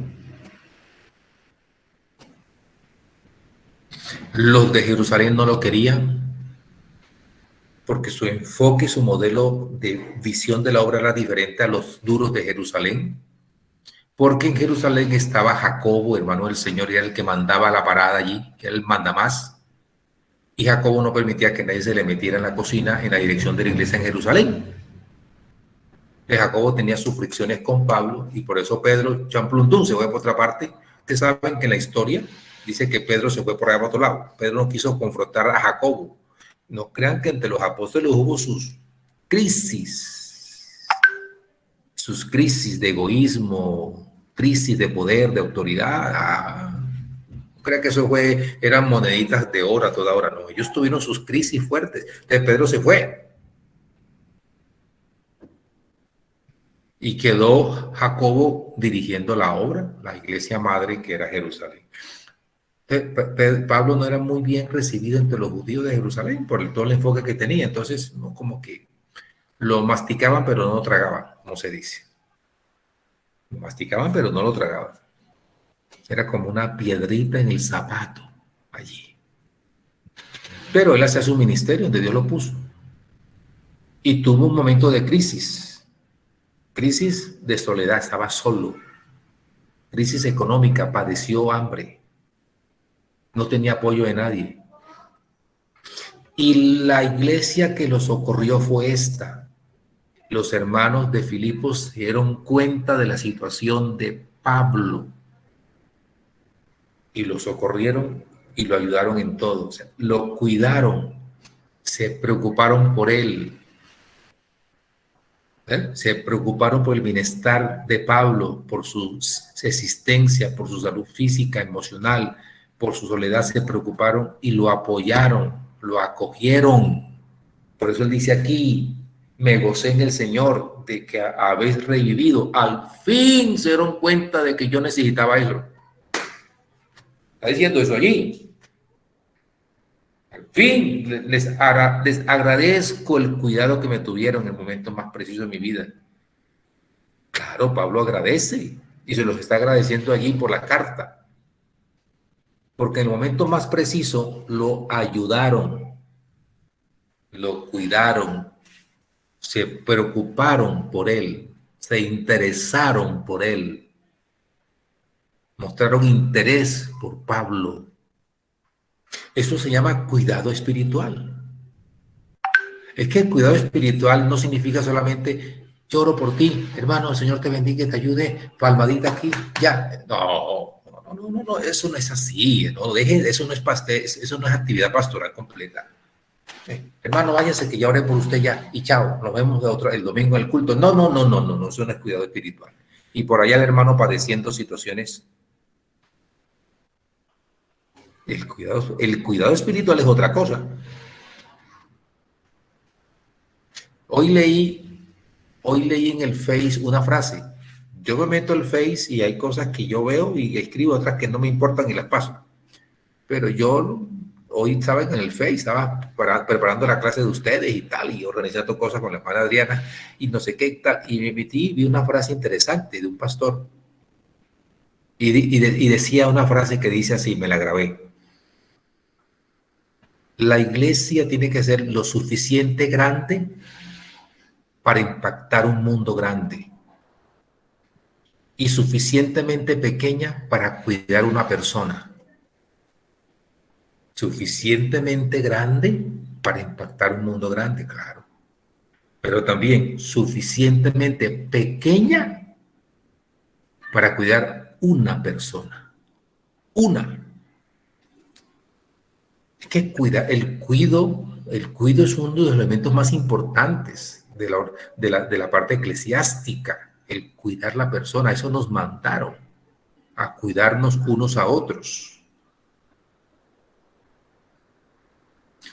Los de Jerusalén no lo querían porque su enfoque, su modelo de visión de la obra era diferente a los duros de Jerusalén. Porque en Jerusalén estaba Jacobo, hermano del Señor, y era el que mandaba la parada allí, que era el mandamás. Y Jacobo no permitía que nadie se le metiera en la cocina en la dirección de la iglesia en Jerusalén. Jacobo tenía sus fricciones con Pablo y por eso Pedro, champlundún, se fue por otra parte. Ustedes saben que en la historia dice que Pedro se fue por allá por otro lado. Pedro no quiso confrontar a Jacobo. No crean que entre los apóstoles hubo sus crisis de egoísmo, crisis de poder, de autoridad. No crean que eso eran moneditas de oro a toda hora. No, ellos tuvieron sus crisis fuertes. Entonces Pedro se fue. Y quedó Jacobo dirigiendo la obra, la iglesia madre que era Jerusalén. Pablo no era muy bien recibido entre los judíos de Jerusalén por todo el enfoque que tenía. Entonces, no, como que lo masticaban, pero no tragaban, como se dice. Lo masticaban, pero no lo tragaban. Era como una piedrita en el zapato allí. Pero él hacía su ministerio donde Dios lo puso. Y tuvo un momento de crisis. Crisis de soledad, estaba solo. Crisis económica, padeció hambre. No tenía apoyo de nadie. Y la iglesia que lo socorrió fue esta. Los hermanos de Filipos se dieron cuenta de la situación de Pablo y lo socorrieron y lo ayudaron en todo. O sea, lo cuidaron, se preocuparon por él. Se preocuparon por el bienestar de Pablo, por su existencia, por su salud física, emocional, por su soledad, se preocuparon y lo apoyaron, lo acogieron. Por eso él dice aquí, me gocé en el Señor de que habéis revivido. Al fin se dieron cuenta de que yo necesitaba eso. Está diciendo eso allí. Al fin les agradezco el cuidado que me tuvieron en el momento más preciso de mi vida. Claro, Pablo agradece y se los está agradeciendo allí por la carta. Porque en el momento más preciso lo ayudaron, lo cuidaron, se preocuparon por él, se interesaron por él, mostraron interés por Pablo. Eso se llama cuidado espiritual. Es que el cuidado espiritual no significa solamente yo oro por ti, hermano, el Señor te bendiga, te ayude, palmadita aquí, ya. No, eso no es así, no, eso no es actividad pastoral completa. Hermano, váyase que ya oré por usted ya y chao, nos vemos el domingo en el culto. No, eso no es cuidado espiritual. Y por allá el hermano padeciendo situaciones. El cuidado espiritual es otra cosa. Hoy leí en el Face una frase. Yo me meto al Face y hay cosas que yo veo y escribo, otras que no me importan y las paso. Pero yo hoy estaba en el Face, estaba preparando la clase de ustedes y tal, y organizando cosas con la hermana Adriana y no sé qué tal. Y me metí y vi una frase interesante de un pastor. Y decía una frase que dice así, me la grabé. La iglesia tiene que ser lo suficiente grande para impactar un mundo grande y suficientemente pequeña para cuidar una persona. Suficientemente grande para impactar un mundo grande, claro. Pero también suficientemente pequeña para cuidar una persona. Una. Es que el cuido es uno de los elementos más importantes de la parte eclesiástica, el cuidar la persona. Eso nos mandaron a cuidarnos unos a otros.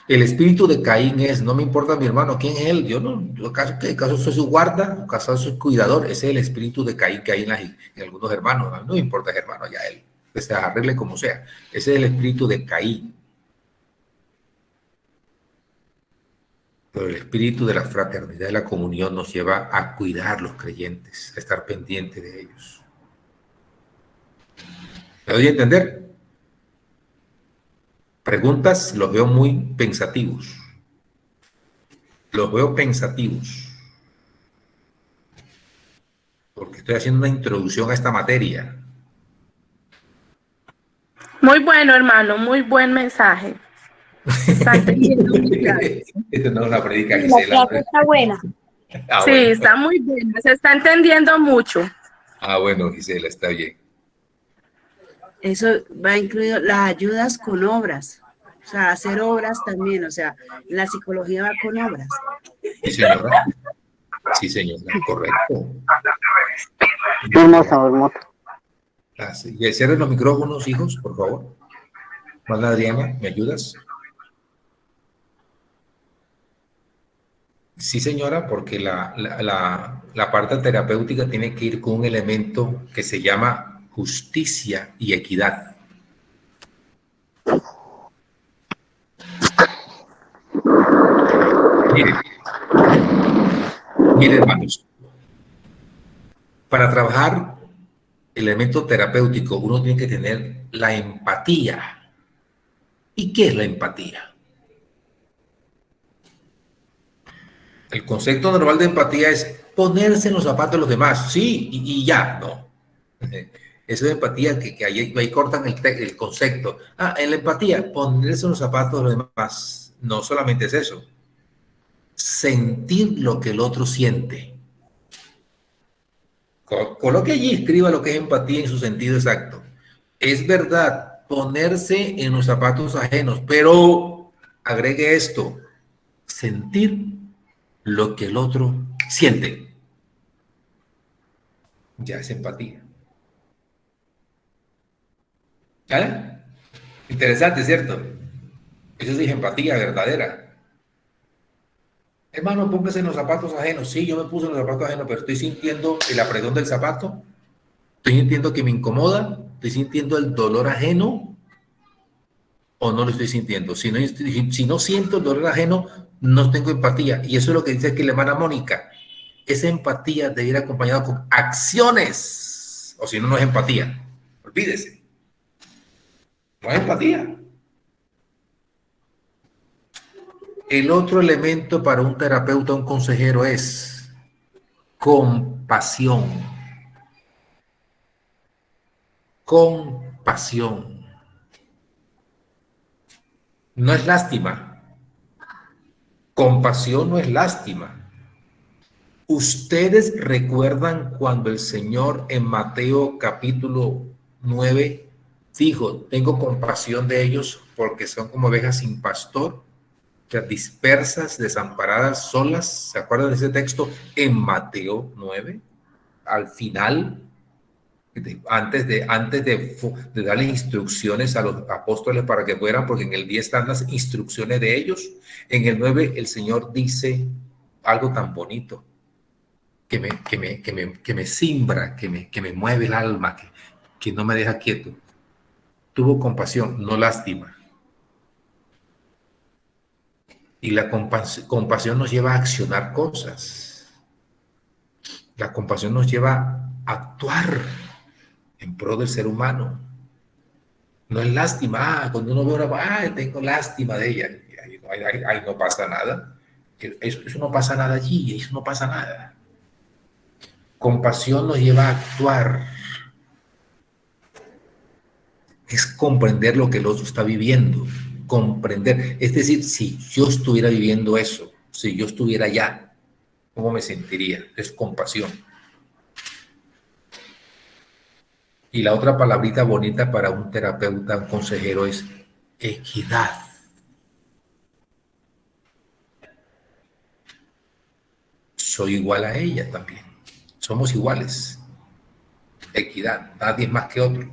El espíritu de Caín es, no me importa mi hermano, ¿quién es él? Yo no, ¿acaso soy su guarda? ¿Acaso soy cuidador? Ese es el espíritu de Caín que hay en algunos hermanos. No me importa ese hermano, ya él, que se arregle como sea. Ese es el espíritu de Caín. Pero el espíritu de la fraternidad y la comunión nos lleva a cuidar a los creyentes, a estar pendiente de ellos. ¿Me doy a entender? Preguntas, los veo muy pensativos. Los veo pensativos. Porque estoy haciendo una introducción a esta materia. Muy bueno, hermano, muy buen mensaje. Está entendiendo muy claro. Esto no es una predica, Gisela. La clase está buena. Sí, Bueno. está muy bien, se está entendiendo mucho. Bueno, Gisela, está bien. Eso va incluido las ayudas con obras, o sea, hacer obras también, o sea, la psicología va con obras. Sí, señora. Sí, señora, correcto. Hermosa. Sí. Y cierren los micrófonos, hijos, por favor. Hermana Adriana, ¿me ayudas? Sí, señora, porque la parte terapéutica tiene que ir con un elemento que se llama justicia y equidad. Miren, hermanos, para trabajar elemento terapéutico, uno tiene que tener la empatía. ¿Y qué es la empatía? El concepto normal de empatía es ponerse en los zapatos de los demás, sí, y ya, no. Eso es empatía que ahí cortan el concepto. En la empatía, ponerse en los zapatos de los demás, no solamente es eso. Sentir lo que el otro siente. Coloque allí, escriba lo que es empatía en su sentido exacto. Es verdad, ponerse en los zapatos ajenos, pero agregue esto, sentir lo que el otro siente. Ya es empatía. ¿Vale? Interesante, ¿cierto? Eso sí es empatía verdadera. Hermano, póngase en los zapatos ajenos. Sí, yo me puse en los zapatos ajenos, pero estoy sintiendo el apretón del zapato. Estoy sintiendo que me incomoda. Estoy sintiendo el dolor ajeno. ¿O no lo estoy sintiendo? Si no siento el dolor ajeno, no tengo empatía. Y eso es lo que dice aquí la hermana Mónica. Esa empatía debe ir acompañada con acciones. O si no, no es empatía. Olvídese. No es empatía. El otro elemento para un terapeuta, un consejero, es compasión. Compasión. No es lástima. Compasión no es lástima. Ustedes recuerdan cuando el Señor en Mateo capítulo 9 dijo, tengo compasión de ellos porque son como ovejas sin pastor, dispersas, desamparadas, solas. ¿Se acuerdan de ese texto en Mateo 9? Al final, antes de darles instrucciones a los apóstoles para que fueran, porque en el 10 están las instrucciones de ellos, en el 9 el Señor dice algo tan bonito que me simbra, que me mueve el alma, que no me deja quieto. Tuvo compasión, no lástima. Y la compasión nos lleva a accionar cosas. La compasión nos lleva a actuar en pro del ser humano. No es lástima. Cuando uno ve una, tengo lástima de ella. Ahí no pasa nada. Eso no pasa nada allí. Eso no pasa nada. Compasión nos lleva a actuar. Es comprender lo que el otro está viviendo. Comprender, es decir, si yo estuviera viviendo eso, si yo estuviera allá, ¿cómo me sentiría? Es compasión. Y la otra palabrita bonita para un terapeuta, un consejero, es equidad. Soy igual a ella también. Somos iguales. Equidad. Nadie es más que otro.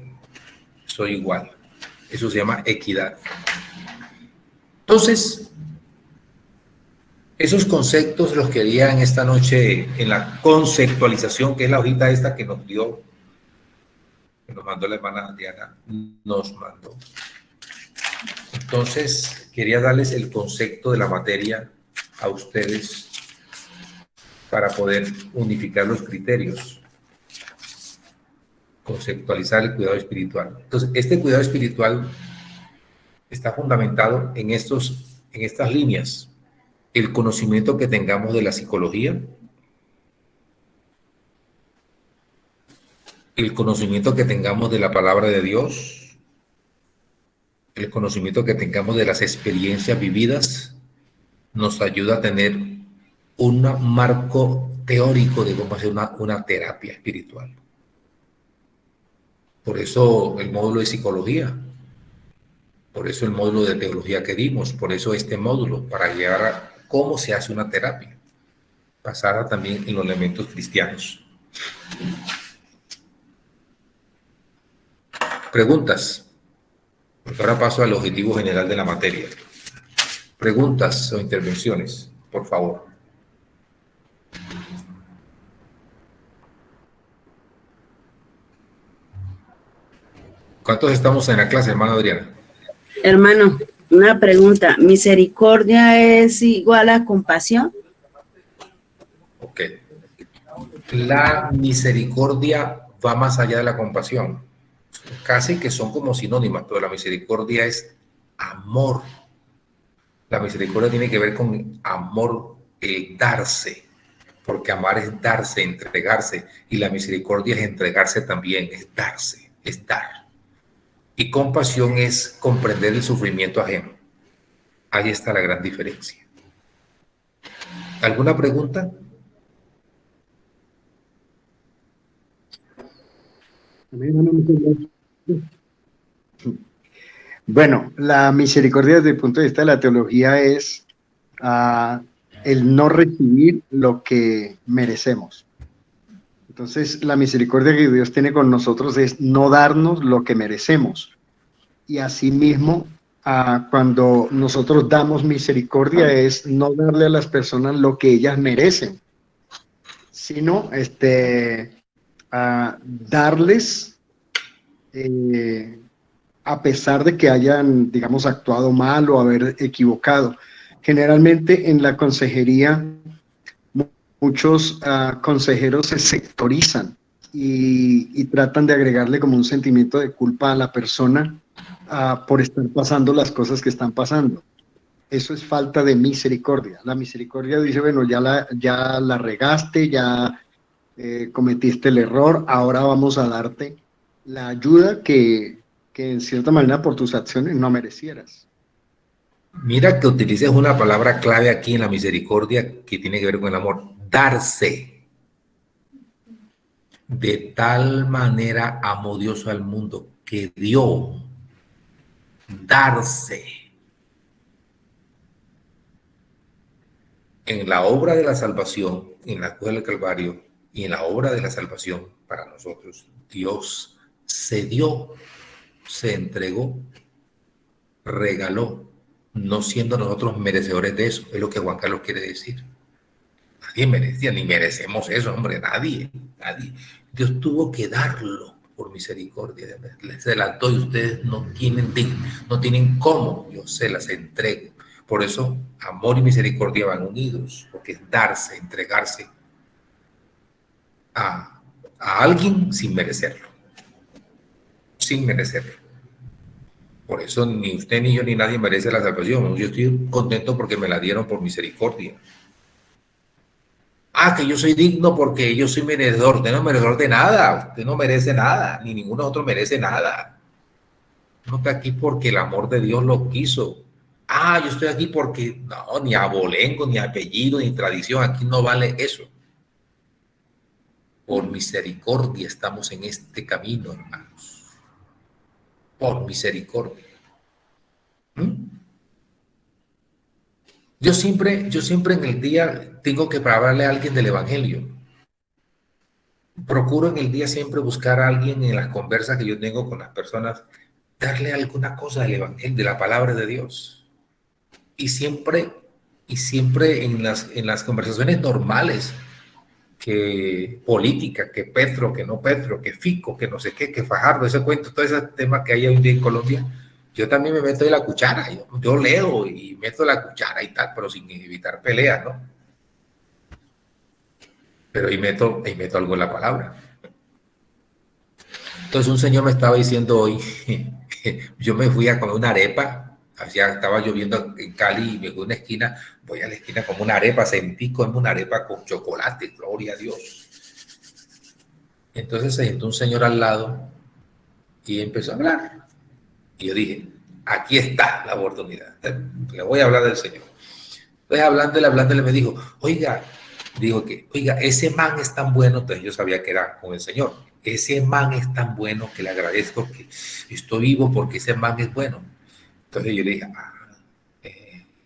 Soy igual. Eso se llama equidad. Entonces, esos conceptos los quería en esta noche en la conceptualización, que es la hojita esta que nos dio, que nos mandó la hermana Diana, nos mandó. Entonces, quería darles el concepto de la materia a ustedes para poder unificar los criterios, conceptualizar el cuidado espiritual. Entonces, este cuidado espiritual está fundamentado en estas líneas. El conocimiento que tengamos de la psicología, el conocimiento que tengamos de la palabra de Dios, el conocimiento que tengamos de las experiencias vividas, nos ayuda a tener un marco teórico de cómo hacer una terapia espiritual. Por eso el módulo de psicología, por eso el módulo de teología que dimos, por eso este módulo, para llegar a cómo se hace una terapia, basada también en los elementos cristianos. Preguntas, porque ahora paso al objetivo general de la materia. Preguntas o intervenciones, por favor. ¿Cuántos estamos en la clase, hermana Adriana? Hermano, una pregunta. ¿Misericordia es igual a compasión? Ok. La misericordia va más allá de la compasión. Casi que son como sinónimas, pero la misericordia es amor. La misericordia tiene que ver con amor, el darse, porque amar es darse, entregarse, y la misericordia es entregarse también, es darse, es dar. Y compasión es comprender el sufrimiento ajeno. Ahí está la gran diferencia. ¿Alguna pregunta? Bueno, la misericordia desde el punto de vista de la teología es el no recibir lo que merecemos. Entonces, la misericordia que Dios tiene con nosotros es no darnos lo que merecemos. Y asimismo, cuando nosotros damos misericordia es no darle a las personas lo que ellas merecen, sino darles a pesar de que hayan, digamos, actuado mal o haber equivocado. Generalmente en la consejería muchos consejeros se sectorizan y tratan de agregarle como un sentimiento de culpa a la persona por estar pasando las cosas que están pasando. Eso es falta de misericordia. La misericordia dice, bueno, ya la regaste, ya cometiste el error, ahora vamos a darte la ayuda que en cierta manera por tus acciones no merecieras. Mira que utilices una palabra clave aquí en la misericordia que tiene que ver con el amor, darse. De tal manera amó Dios al mundo que dio, darse. En la obra de la salvación, en la cruz del Calvario y en la obra de la salvación para nosotros, Dios se dio, se entregó, regaló, no siendo nosotros merecedores de eso. Es lo que Juan Carlos quiere decir. Nadie merecía, ni merecemos eso, hombre, nadie. Dios tuvo que darlo por misericordia. Les adelantó y ustedes no tienen cómo, yo se las entrego. Por eso, amor y misericordia van unidos, porque es darse, entregarse a alguien sin merecerlo. Sin merecerlo. Por eso ni usted, ni yo, ni nadie merece la salvación. Yo estoy contento porque me la dieron por misericordia. Que yo soy digno porque yo soy merecedor. Usted no es merecedor de nada. Usted no merece nada. Ni ninguno otro merece nada. No está aquí porque el amor de Dios lo quiso. Yo estoy aquí porque no, ni abolengo, ni apellido, ni tradición. Aquí no vale eso. Por misericordia estamos en este camino, hermanos. Por misericordia. Yo siempre en el día tengo que hablarle a alguien del Evangelio. Procuro en el día siempre buscar a alguien en las conversas que yo tengo con las personas, darle alguna cosa del Evangelio, de la palabra de Dios. Y siempre en las conversaciones normales, que política, que Petro, que no Petro, que Fico, que no sé qué, que Fajardo, ese cuento, todo ese tema que hay hoy en día en Colombia, yo también me meto de la cuchara, yo leo y meto la cuchara y tal, pero sin evitar peleas, ¿no? Pero ahí meto algo en la palabra. Entonces un señor me estaba diciendo hoy, yo me fui a comer una arepa, estaba lloviendo en Cali y me fui a una esquina, voy a la esquina como una arepa, sentí como una arepa con chocolate, gloria a Dios. Entonces se sentó un señor al lado y empezó a hablar. Y yo dije, aquí está la oportunidad, le voy a hablar del Señor. Entonces hablándole me dijo, oiga, ese man es tan bueno, entonces yo sabía que era con el Señor. Ese man es tan bueno que le agradezco que estoy vivo porque ese man es bueno. Entonces yo le dije,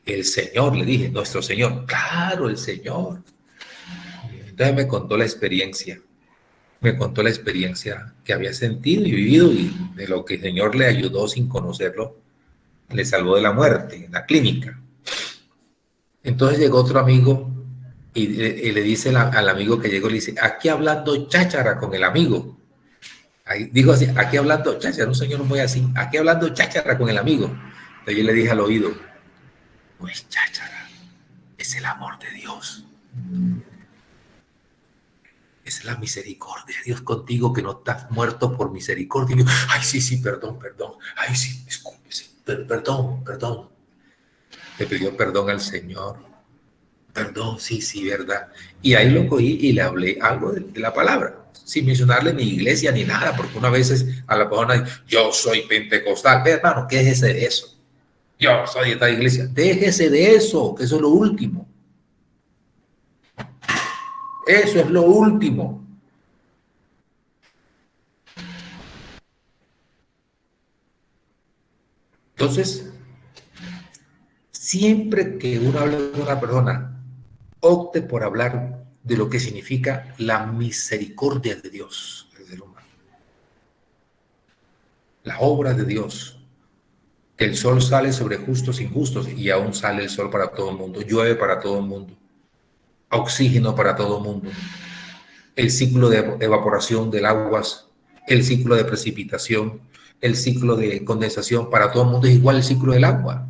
el Señor, le dije, nuestro Señor. Claro, el Señor. Entonces me contó la experiencia que había sentido y vivido y de lo que el Señor le ayudó sin conocerlo, le salvó de la muerte en la clínica. Entonces llegó otro amigo y le dice al amigo que llegó, le dice, aquí hablando cháchara con el amigo. Digo así, aquí hablando cháchara, un señor muy así, aquí hablando cháchara con el amigo. Entonces yo le dije al oído, pues cháchara, es el amor de Dios. Esa es la misericordia de Dios contigo, que no estás muerto por misericordia. Y yo, ay, sí, perdón. Ay, sí, discúlpese, perdón. Le pidió perdón al Señor. Perdón, sí, verdad. Y ahí lo cogí y le hablé algo de la palabra, sin mencionarle ni iglesia ni nada, porque una vez a la persona dice, yo soy pentecostal. Hermano, déjese de eso. Yo soy de esta iglesia. Déjese de eso, que eso es lo último. Eso es lo último. Entonces, siempre que uno hable con una persona, opte por hablar de lo que significa la misericordia de Dios al ser humano. La obra de Dios. El sol sale sobre justos e injustos y aún sale el sol para todo el mundo. Llueve para todo el mundo. Oxígeno para todo el mundo. El ciclo de evaporación del agua, el ciclo de precipitación, el ciclo de condensación para todo el mundo es igual el ciclo del agua.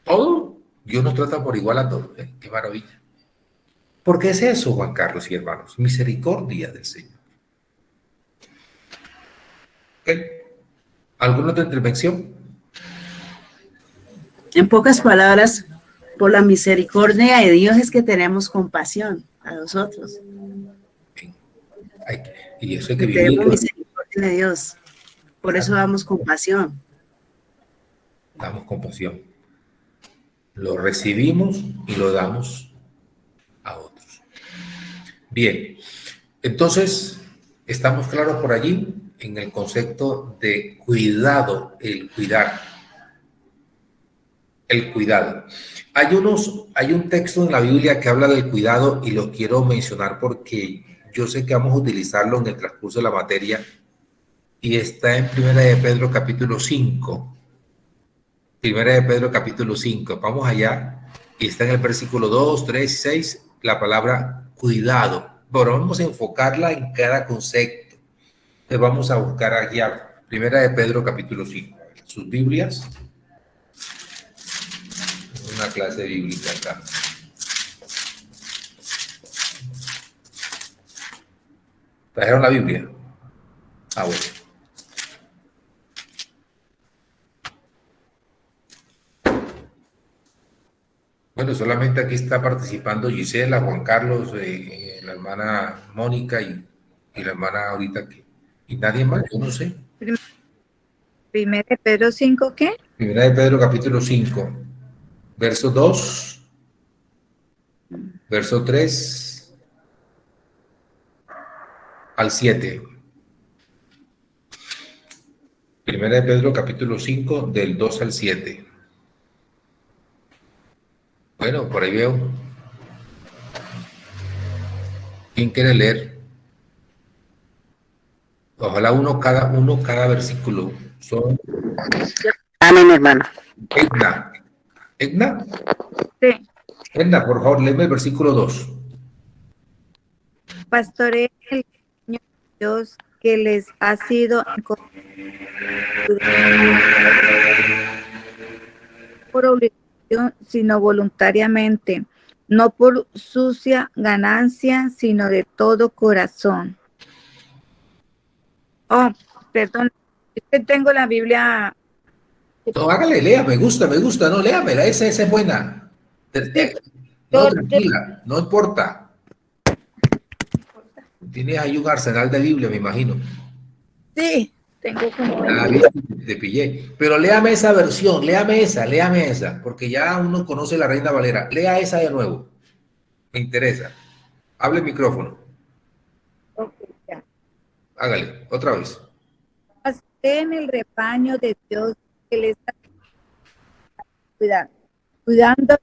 Todo, Dios nos trata por igual a todos. Qué maravilla. ¿Por qué es eso, Juan Carlos y hermanos? Misericordia del Señor. ¿Okay? ¿Alguna otra intervención? En pocas palabras, por la misericordia de Dios es que tenemos compasión a nosotros. Y eso hay que tenemos vivirlo. Misericordia de Dios. Por eso damos compasión. Damos compasión. Lo recibimos y lo damos a otros. Bien, entonces, estamos claros por allí en el concepto de cuidado, el cuidar. El cuidado. Hay un texto en la Biblia que habla del cuidado y lo quiero mencionar porque yo sé que vamos a utilizarlo en el transcurso de la materia y está en Primera de Pedro capítulo 5. Primera de Pedro capítulo 5. Vamos allá y está en el versículo 2, 3 y 6 la palabra cuidado. Pero vamos a enfocarla en cada concepto. Entonces vamos a buscar allá Primera de Pedro capítulo 5. Sus Biblias. Una clase bíblica acá. ¿Trajeron la Biblia? Ah, bueno. Bueno, solamente aquí está participando Gisela, Juan Carlos, la hermana Mónica y la hermana ahorita y nadie más, yo no sé. Primera de Pedro 5, ¿qué? Primera de Pedro capítulo 5, verso 2, verso 3 al 7. Primera de Pedro capítulo 5, del 2 al 7. Bueno, por ahí veo. ¿Quién quiere leer? Ojalá uno cada versículo. Son Amén, hermano. Edna, Sí. Edna, por favor, léeme el versículo 2. Pastoreen el rebaño de Dios que les ha sido por obligación, sino voluntariamente, no por sucia ganancia, sino de todo corazón. Oh, perdón, es que tengo la Biblia. No, hágale, lea, me gusta, no, léamela, esa es buena. No, tranquila, no importa. Tienes ahí un arsenal de Biblia, me imagino. Sí, tengo como... Te pillé. Pero léame esa versión, léame esa, porque ya uno conoce la Reina Valera. Lea esa de nuevo. Me interesa. Hable el micrófono. Okay, ya. Hágale, otra vez. En el rebaño de Dios que les está cuidando,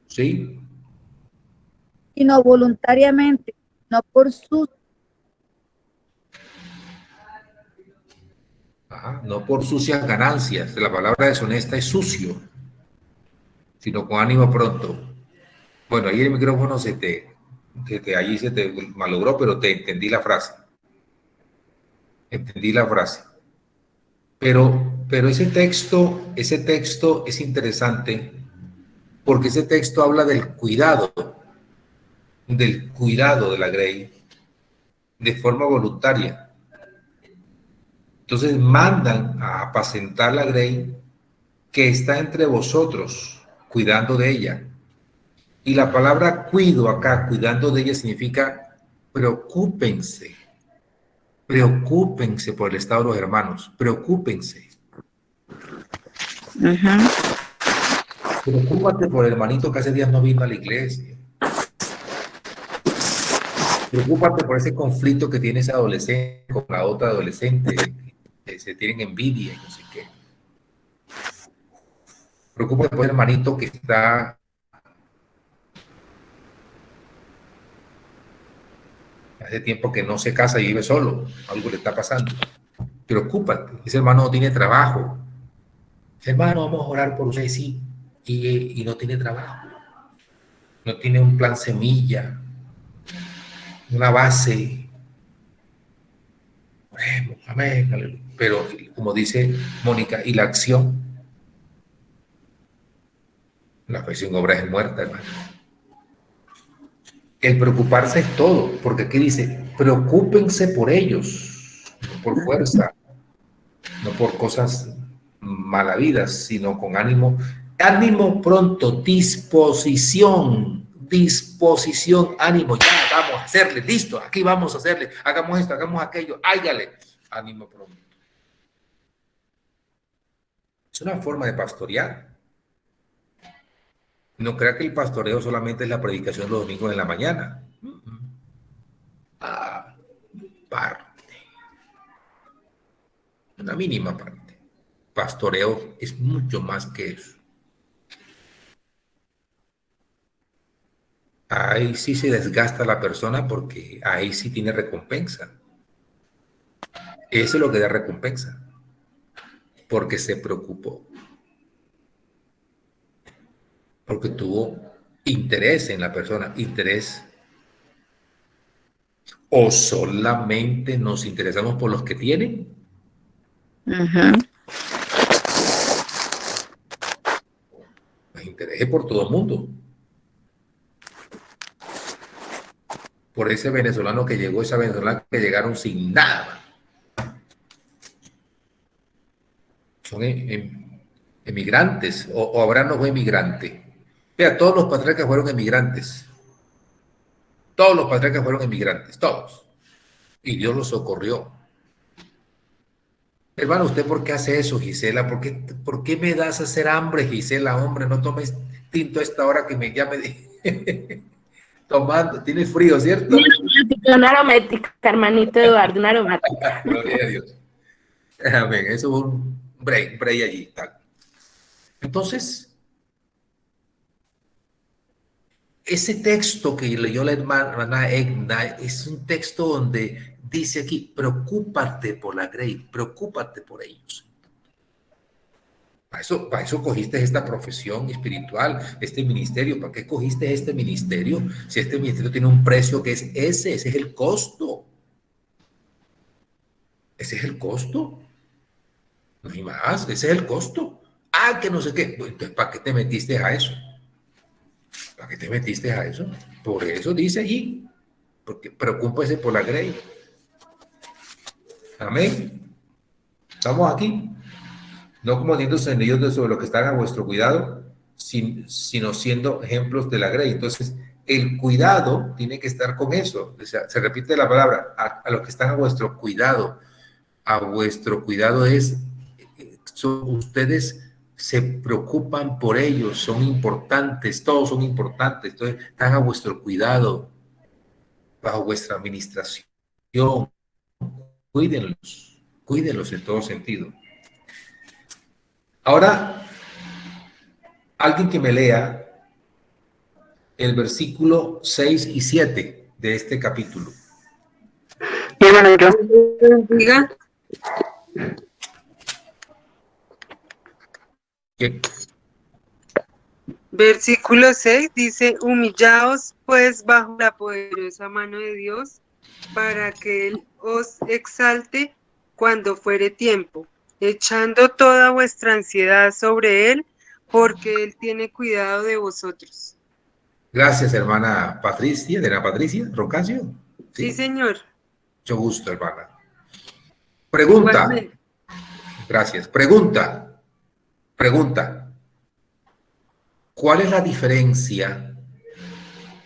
¿Sí? sino voluntariamente, no por su... Ajá, no por sucias ganancias. La palabra deshonesta es sucio, sino con ánimo pronto. Bueno, ahí el micrófono allí se te malogró, pero te entendí la frase. Pero ese texto es interesante porque ese texto habla del cuidado. del cuidado de la grey de forma voluntaria. Entonces mandan a apacentar la grey que está entre vosotros, cuidando de ella. Y la palabra cuido acá, cuidando de ella, significa preocúpense. Preocúpense por el estado de los hermanos. Preocúpense. Preocúpate por el hermanito que hace días no vino a la iglesia. Preocúpate por ese conflicto que tiene ese adolescente con la otra adolescente, que se tienen envidia y no sé qué. Preocúpate por el hermanito que está hace tiempo que no se casa y vive solo. Algo le está pasando. Preocúpate. Ese hermano no tiene trabajo. Hermano, vamos a orar por usted, sí. Y no tiene trabajo. No tiene un plan semilla. Una base. Oremos, amén, aleluya. Pero, como dice Mónica, ¿y la acción? La fe sin obra es muerta, hermano. El preocuparse es todo, porque aquí dice, preocúpense por ellos, no por fuerza, no por cosas malavidas, sino con ánimo, ánimo pronto, disposición, ánimo, ya vamos a hacerle, listo, aquí vamos a hacerle, hagamos esto, hagamos aquello, hágale, ánimo pronto. Es una forma de pastorear. No crea que el pastoreo solamente es la predicación los domingos en la mañana. Parte. Una mínima parte. Pastoreo es mucho más que eso. Ahí sí se desgasta la persona porque ahí sí tiene recompensa. Eso es lo que da recompensa. Porque se preocupó. Porque tuvo interés en la persona, interés. ¿O solamente nos interesamos por los que tienen? Nos interesa por todo el mundo. Por ese venezolano que llegó, esa venezolana que llegaron sin nada. Son emigrantes, o Abraham no fue emigrante. Vea, todos los patriarcas fueron emigrantes. Todos los patriarcas fueron emigrantes, todos. Y Dios los socorrió. Hermano, ¿usted por qué hace eso, Gisela? ¿Por qué me das a hacer hambre, Gisela? Hombre, no tomes tinto a esta hora que me llame tomando. Tiene frío, ¿cierto? Una aromática, hermanito Eduardo, una aromática. Gloria a Dios. Amén. Eso es un break allí. Tal. Entonces, ese texto que leyó la hermana Egna es un texto donde dice aquí, preocúpate por la grey, preocúpate por ellos. Para eso cogiste esta profesión espiritual, este ministerio. ¿Para qué cogiste este ministerio? Si este ministerio tiene un precio que es ese es el costo. Ese es el costo. No hay más, ese es el costo. Que no sé qué. Entonces, ¿para qué te metiste a eso? ¿Para qué te metiste a eso? Por eso dice allí, porque preocúpese por la grey. Amén. Estamos aquí. No como diéndose en ellos sobre lo que están a vuestro cuidado, sino siendo ejemplos de la grey. Entonces, el cuidado tiene que estar con eso. O sea, se repite la palabra, a los que están a vuestro cuidado. A vuestro cuidado ustedes se preocupan por ellos, son importantes, todos son importantes, entonces están a vuestro cuidado, bajo vuestra administración. Cuídenlos en todo sentido. Ahora, alguien que me lea el versículo 6 y 7 de este capítulo. Hermano, yo. Diga. ¿Qué? Versículo 6 dice, humillaos pues bajo la poderosa mano de Dios, para que Él os exalte cuando fuere tiempo, echando toda vuestra ansiedad sobre Él, porque Él tiene cuidado de vosotros. Gracias, hermana Patricia, de la Patricia Rocasio. Sí, señor. Mucho gusto, hermana. Pregunta. Igualmente. Gracias. Pregunta. ¿Cuál es la diferencia?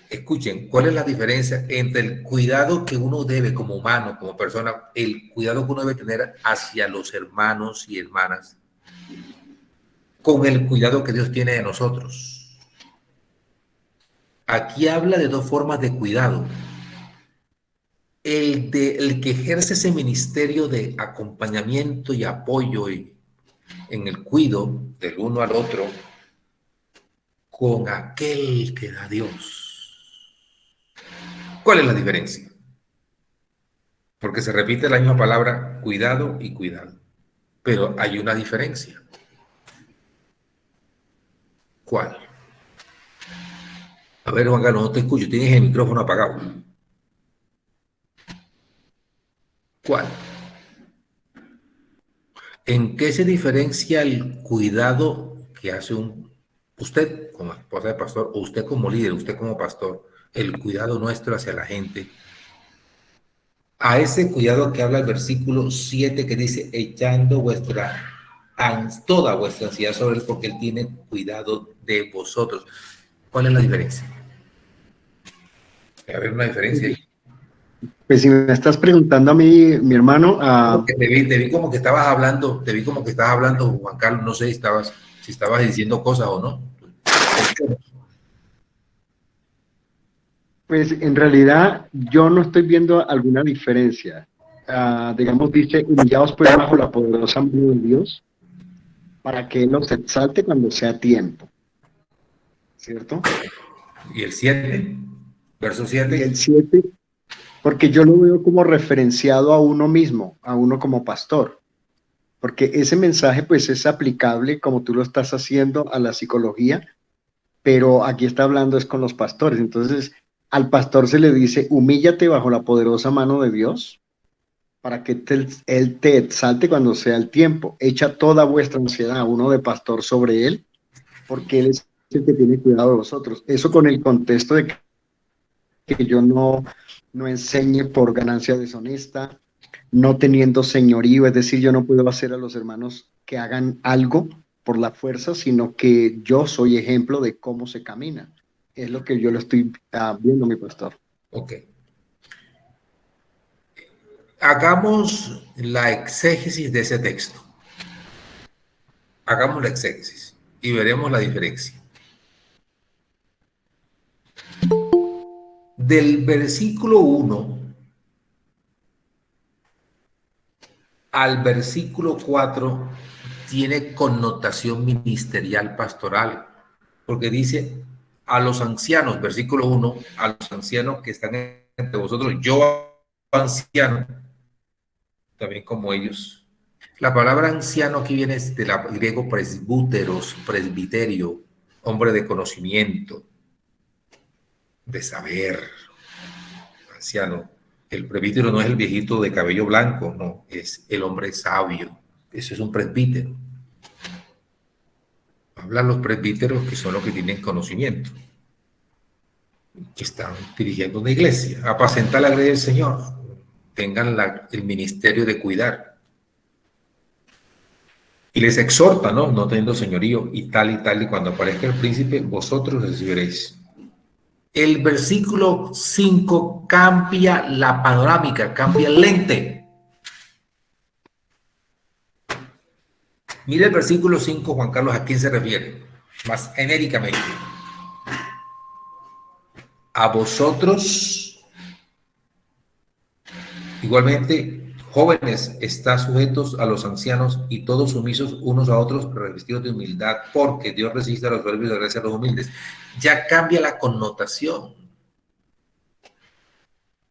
Escuchen, ¿cuál es la diferencia entre el cuidado que uno debe como humano, como persona, el cuidado que uno debe tener hacia los hermanos y hermanas, con el cuidado que Dios tiene de nosotros? Aquí habla de dos formas de cuidado. El que ejerce ese ministerio de acompañamiento y apoyo en el cuidado del uno al otro, con aquel que da Dios. ¿Cuál es la diferencia? Porque se repite la misma palabra, cuidado y cuidado. Pero hay una diferencia. ¿Cuál? A ver, Juan Carlos, no te escucho. Tienes el micrófono apagado. ¿Cuál? ¿En qué se diferencia el cuidado que hace usted como esposa de pastor, o usted como líder, usted como pastor, el cuidado nuestro hacia la gente, a ese cuidado que habla el versículo 7 que dice, echando toda vuestra ansiedad sobre él porque él tiene cuidado de vosotros? ¿Cuál es la diferencia? ¿Debe haber una diferencia ahí? Pues si me estás preguntando a mí, mi hermano, Te vi como que estabas hablando, Juan Carlos, no sé si estabas diciendo cosas o no. pues en realidad yo no estoy viendo alguna diferencia. Digamos, dice, humillaos pues bajo la poderosa mano de Dios, para que Él los exalte cuando sea tiempo. ¿Cierto? ¿Y el 7? Verso Y 7. el 7, porque yo lo veo como referenciado a uno mismo, a uno como pastor. Porque ese mensaje pues es aplicable, como tú lo estás haciendo, a la psicología, pero aquí está hablando es con los pastores. Entonces, al pastor se le dice, humíllate bajo la poderosa mano de Dios, para que Él te exalte cuando sea el tiempo. Echa toda vuestra ansiedad, uno de pastor, sobre Él, porque Él es el que tiene cuidado de vosotros. Eso con el contexto de que yo no enseñe por ganancia deshonesta, no teniendo señorío, es decir, yo no puedo hacer a los hermanos que hagan algo por la fuerza, sino que yo soy ejemplo de cómo se camina. Es lo que yo lo estoy viendo, mi pastor. Ok. Hagamos la exégesis de ese texto. Hagamos la exégesis y veremos la diferencia. Del versículo 1 al versículo 4 tiene connotación ministerial pastoral, porque dice a los ancianos, versículo 1, a los ancianos que están entre vosotros, yo anciano, también como ellos. La palabra anciano aquí viene del griego presbúteros, presbiterio, hombre de conocimiento, de saber, anciano. El presbítero no es el viejito de cabello blanco, no, es el hombre sabio. Eso es un presbítero. Hablan los presbíteros que son los que tienen conocimiento, que están dirigiendo una iglesia, apacentar la grey del Señor, tengan el ministerio de cuidar. Y les exhorta, ¿no? No teniendo señorío y tal, y cuando aparezca el príncipe, vosotros recibiréis. El versículo 5 cambia la panorámica, cambia el lente. Mire el versículo 5, Juan Carlos, ¿a quién se refiere? Más genéricamente. A vosotros, igualmente, jóvenes, está sujetos a los ancianos y todos sumisos unos a otros, revestidos de humildad, porque Dios resiste a los soberbios y da gracia a los humildes. Ya cambia la connotación.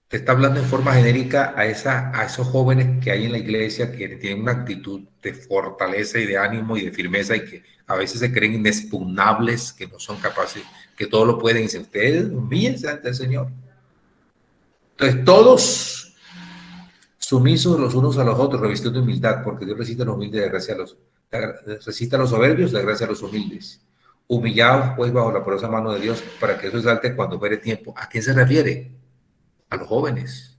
Te está hablando en forma genérica a esos jóvenes que hay en la iglesia que tienen una actitud de fortaleza y de ánimo y de firmeza y que a veces se creen inexpugnables, que no son capaces, que todo lo pueden. Y dicen, ustedes humíllense ante el Señor. Entonces, todos sumisos los unos a los otros, revestidos de humildad, porque Dios resiste a los humildes, resiste a los soberbios, da gracia a los humildes. Humillados pues bajo la poderosa mano de Dios para que eso salte cuando fuere tiempo. ¿A quién se refiere? A los jóvenes.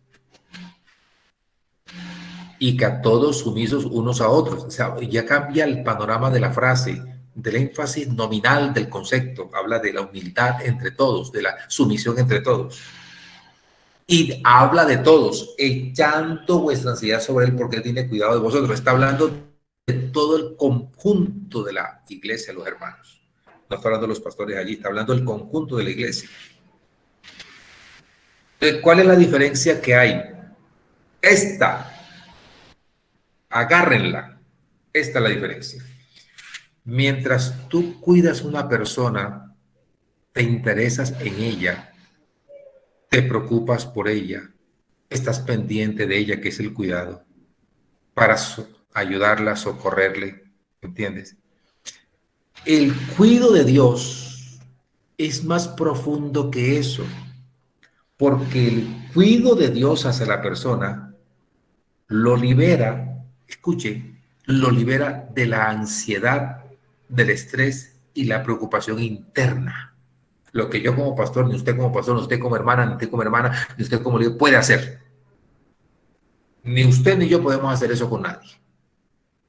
Y que a todos sumisos unos a otros. O sea, ya cambia el panorama de la frase, del énfasis nominal del concepto. Habla de la humildad entre todos, de la sumisión entre todos. Y habla de todos, echando vuestra ansiedad sobre él porque él tiene cuidado de vosotros. Está hablando de todo el conjunto de la iglesia, los hermanos. No está hablando de los pastores allí, está hablando del conjunto de la iglesia. Entonces, ¿cuál es la diferencia que hay? Esta, agárrenla, esta es la diferencia. Mientras tú cuidas una persona, te interesas en ella, te preocupas por ella, estás pendiente de ella, que es el cuidado, para ayudarla, socorrerle, ¿entiendes? El cuidado de Dios es más profundo que eso, porque el cuidado de Dios hacia la persona lo libera, escuche, lo libera de la ansiedad, del estrés y la preocupación interna. Lo que yo como pastor, ni usted como pastor, ni usted como hermana, ni usted como hermana, ni usted como líder puede hacer. Ni usted ni yo podemos hacer eso con nadie.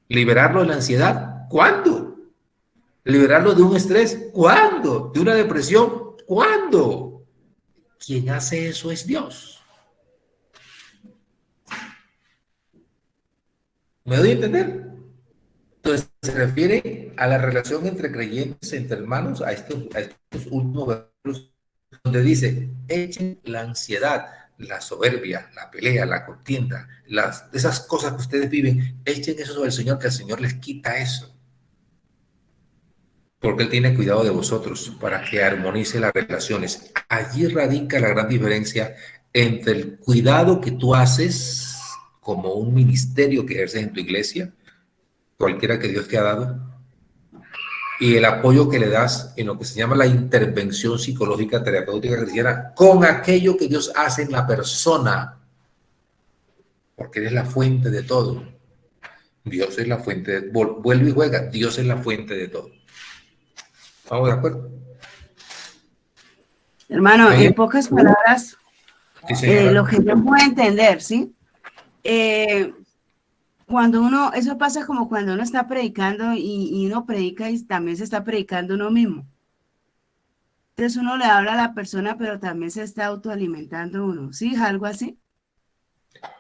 ¿Liberarlo de la ansiedad? ¿Cuándo? ¿Liberarlo de un estrés? ¿Cuándo? ¿De una depresión? ¿Cuándo? Quien hace eso es Dios. ¿Me doy a entender? Entonces, se refiere a la relación entre creyentes, entre hermanos, a estos últimos versículos, donde dice, echen la ansiedad, la soberbia, la pelea, la contienda, esas cosas que ustedes viven, echen eso sobre el Señor, que el Señor les quita eso. Porque Él tiene cuidado de vosotros para que armonice las relaciones. Allí radica la gran diferencia entre el cuidado que tú haces como un ministerio que ejerces en tu iglesia, cualquiera que Dios te ha dado, y el apoyo que le das en lo que se llama la intervención psicológica terapéutica cristiana con aquello que Dios hace en la persona, porque eres la fuente de todo. Dios es la fuente, vuelve y juega, Dios es la fuente de todo. ¿Estamos de acuerdo? Hermano, en pocas palabras, Sí, lo que yo puedo entender, ¿sí? Cuando uno, eso pasa como cuando uno está predicando y uno predica y también se está predicando uno mismo. Entonces uno le habla a la persona, pero también se está autoalimentando uno, ¿sí? ¿Algo así?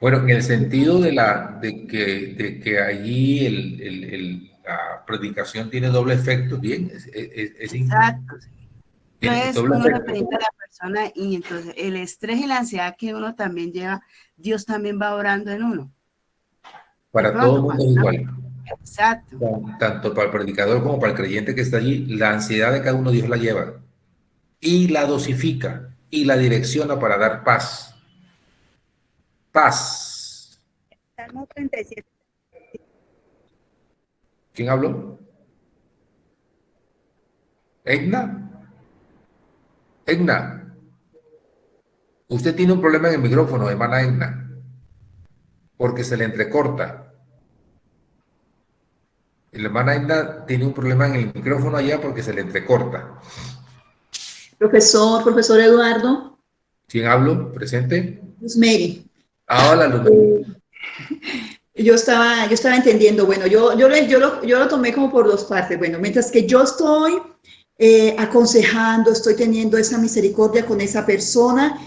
Bueno, en el sentido de que allí la predicación tiene doble efecto, bien, Exacto. Entonces doble uno le efecto. predica a la persona y entonces el estrés y la ansiedad que uno también lleva, Dios también va orando en uno. Para todo el mundo es igual. Exacto. Tanto para el predicador como para el creyente que está allí, la ansiedad de cada uno Dios la lleva y la dosifica y la direcciona para dar paz. Paz. Salmo 37. ¿Quién habló? Egna. Egna. Usted tiene un problema en el micrófono, hermana Egna, porque se le entrecorta. La hermana Egna tiene un problema en el micrófono allá porque se le entrecorta. Profesor Eduardo. ¿Quién habló? ¿Presente? Rosemary. Hola, Luna. Yo estaba entendiendo, bueno, yo lo tomé como por dos partes. Bueno, mientras que yo estoy aconsejando, estoy teniendo esa misericordia con esa persona,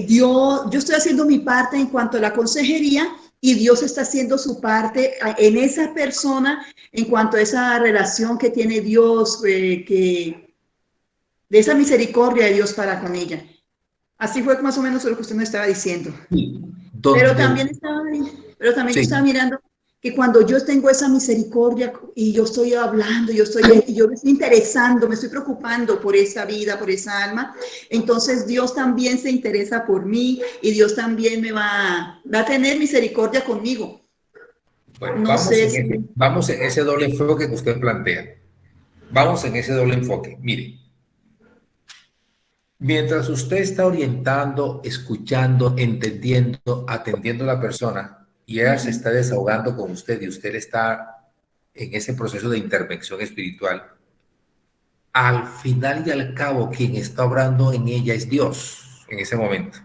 yo estoy haciendo mi parte en cuanto a la consejería y Dios está haciendo su parte en esa persona en cuanto a esa relación que tiene Dios, de esa misericordia de Dios para con ella. Así fue más o menos lo que usted me estaba diciendo. Pero también yo estaba mirando que cuando yo tengo esa misericordia y yo estoy hablando, yo me estoy interesando, me estoy preocupando por esa vida, por esa alma, entonces Dios también se interesa por mí y Dios también me va a tener misericordia conmigo. Bueno, vamos en ese doble enfoque que usted plantea. Vamos en ese doble enfoque. Mire, mientras usted está orientando, escuchando, entendiendo, atendiendo a la persona y ella se está desahogando con usted y usted está en ese proceso de intervención espiritual, al final y al cabo quien está obrando en ella es Dios en ese momento.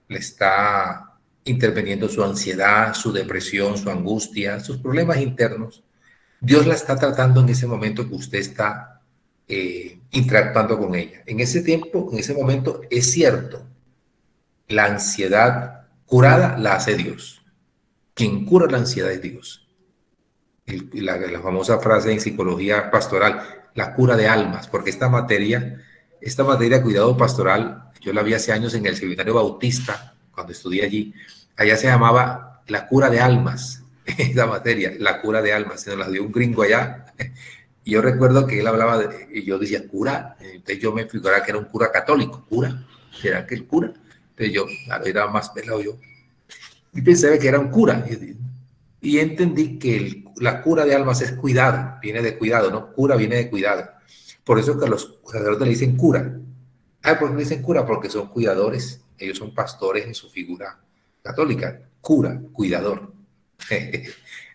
Le está interviniendo su ansiedad, su depresión, su angustia, sus problemas internos. Dios la está tratando en ese momento que usted está interactuando con ella. En ese tiempo, en ese momento, es cierto, la ansiedad curada la hace Dios. Quien cura la ansiedad es Dios. La famosa frase en psicología pastoral, la cura de almas, porque esta materia de cuidado pastoral, yo la vi hace años en el seminario bautista, cuando estudié allí, allá se llamaba la cura de almas, esta materia, la cura de almas, se nos la dio un gringo allá, y yo recuerdo que él hablaba, y yo decía, cura, entonces yo me figuraba que era un cura católico, cura, ¿será que el cura? Entonces yo, claro, era más pelado yo, y pensaba que era un cura, y entendí que la cura de almas es cuidado, viene de cuidado, ¿no? Cura viene de cuidado. Por eso que a los sacerdotes le dicen cura. ¿Por qué le dicen cura? Porque son cuidadores, ellos son pastores en su figura católica. Cura, cuidador.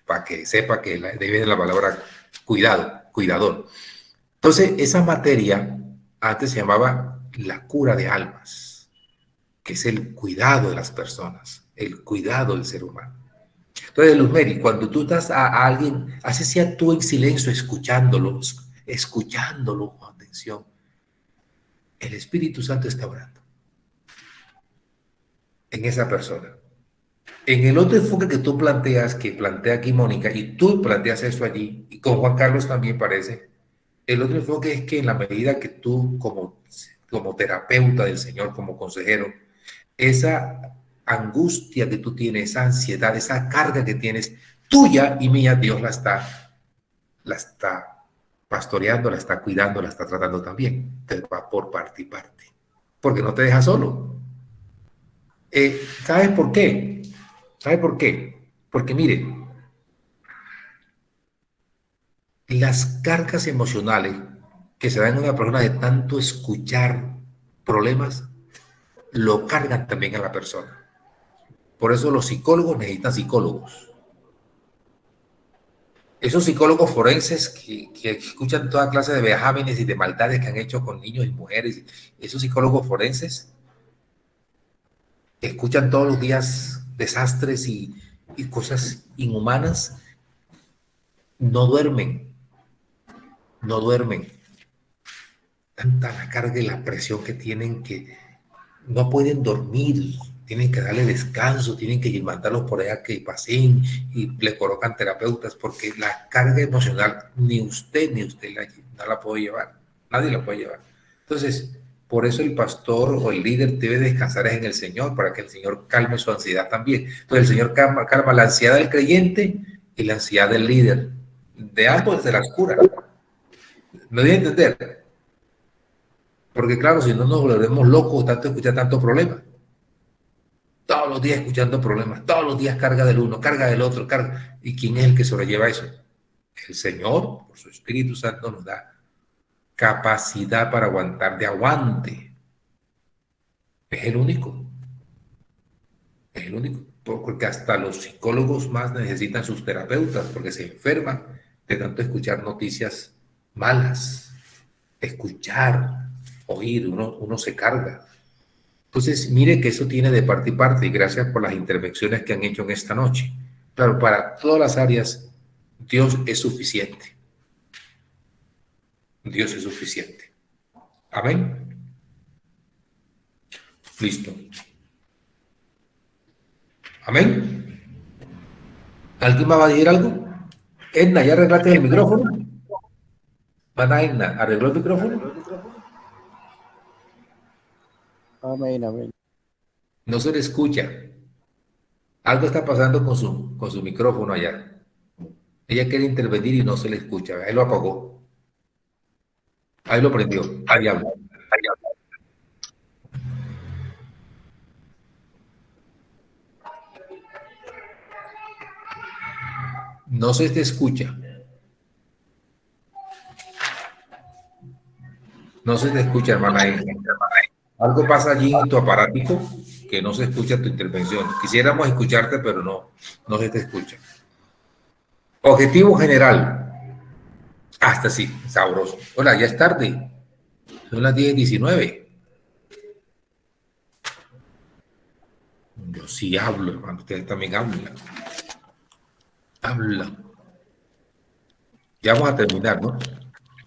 Para que sepa que viene la palabra cuidado, cuidador. Entonces, esa materia antes se llamaba la cura de almas, que es el cuidado de las personas, el cuidado del ser humano. Entonces, Luzmeri, cuando tú estás a alguien, así sea tú en silencio, escuchándolo con atención, el Espíritu Santo está orando en esa persona. En el otro enfoque que tú planteas, que plantea aquí Mónica, y tú planteas eso allí, y con Juan Carlos también parece, el otro enfoque es que en la medida que tú, como terapeuta del Señor, como consejero, esa angustia que tú tienes, esa ansiedad, esa carga que tienes, tuya y mía, Dios la está pastoreando, la está cuidando, la está tratando también. Entonces va por parte y parte, porque no te deja solo. ¿Sabes por qué? ¿Sabes por qué? Porque mire, las cargas emocionales que se dan en una persona de tanto escuchar problemas, lo cargan también a la persona. Por eso los psicólogos necesitan psicólogos. Esos psicólogos forenses que escuchan toda clase de vejámenes y de maldades que han hecho con niños y mujeres, esos psicólogos forenses que escuchan todos los días desastres y cosas inhumanas, no duermen. Tanta la carga y la presión que tienen que no pueden dormir. Tienen que darle descanso, tienen que mandarlos por allá que pasen y le colocan terapeutas, porque la carga emocional ni usted no la puede llevar, nadie la puede llevar. Entonces, por eso el pastor o el líder debe descansar en el Señor, para que el Señor calme su ansiedad también. Entonces el Señor calma la ansiedad del creyente y la ansiedad del líder. De ambos se las cura. ¿Me doy a entender? Porque claro, si no nos volvemos locos, tanto escuchar tanto problema. Todos los días escuchando problemas, todos los días carga del uno, carga del otro, carga. ¿Y quién es el que sobrelleva eso? El Señor, por su Espíritu Santo, nos da capacidad para aguantar, de aguante. Es el único. Es el único. Porque hasta los psicólogos más necesitan sus terapeutas, porque se enferman de tanto escuchar noticias malas. Escuchar, oír, uno se carga. Entonces, mire que eso tiene de parte y parte, y gracias por las intervenciones que han hecho en esta noche. Claro, para todas las áreas, Dios es suficiente. Dios es suficiente. Amén. Listo. Amén. ¿Alguien más va a decir algo? Edna, ¿ya arreglaste el micrófono? Mana Edna, ¿arregló el micrófono? Amén, amén. No se le escucha. Algo está pasando con su micrófono allá. Ella quiere intervenir y no se le escucha. Ahí lo apagó. Ahí lo prendió. Ahí habla. No se te escucha. No se te escucha, hermana. Algo pasa allí en tu aparático que no se escucha tu intervención. Quisiéramos escucharte, pero no se te escucha. Objetivo general. Hasta sí, sabroso. Hola, ya es tarde. Son las 10:19. Yo sí hablo, hermano. Ustedes también hablan. Hablan. Ya vamos a terminar, ¿no?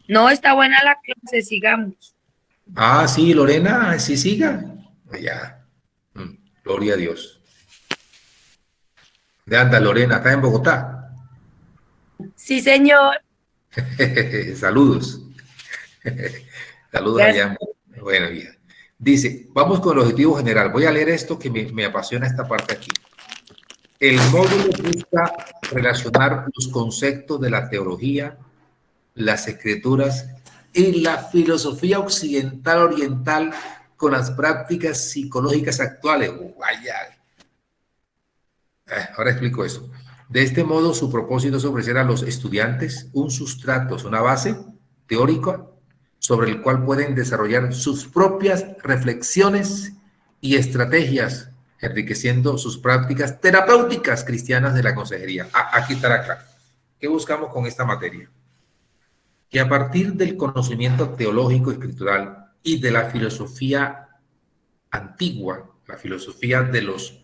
No, está buena la clase, sigamos. Ah, sí, Lorena, sí siga. Ya. Gloria a Dios. ¿De anda, Lorena? ¿Está en Bogotá? Sí, señor. Saludos. Saludos Gracias. allá. Bueno, hija. Dice, vamos con el objetivo general. Voy a leer esto que me apasiona esta parte aquí. El módulo busca relacionar los conceptos de la teología, las escrituras y la filosofía occidental oriental con las prácticas psicológicas actuales. Vaya. Ahora explico eso. De este modo, su propósito es ofrecer a los estudiantes un sustrato, una base teórica sobre el cual pueden desarrollar sus propias reflexiones y estrategias, enriqueciendo sus prácticas terapéuticas cristianas de la consejería. Aquí estará claro. ¿Qué buscamos con esta materia? Que a partir del conocimiento teológico escritural y de la filosofía antigua, la filosofía de los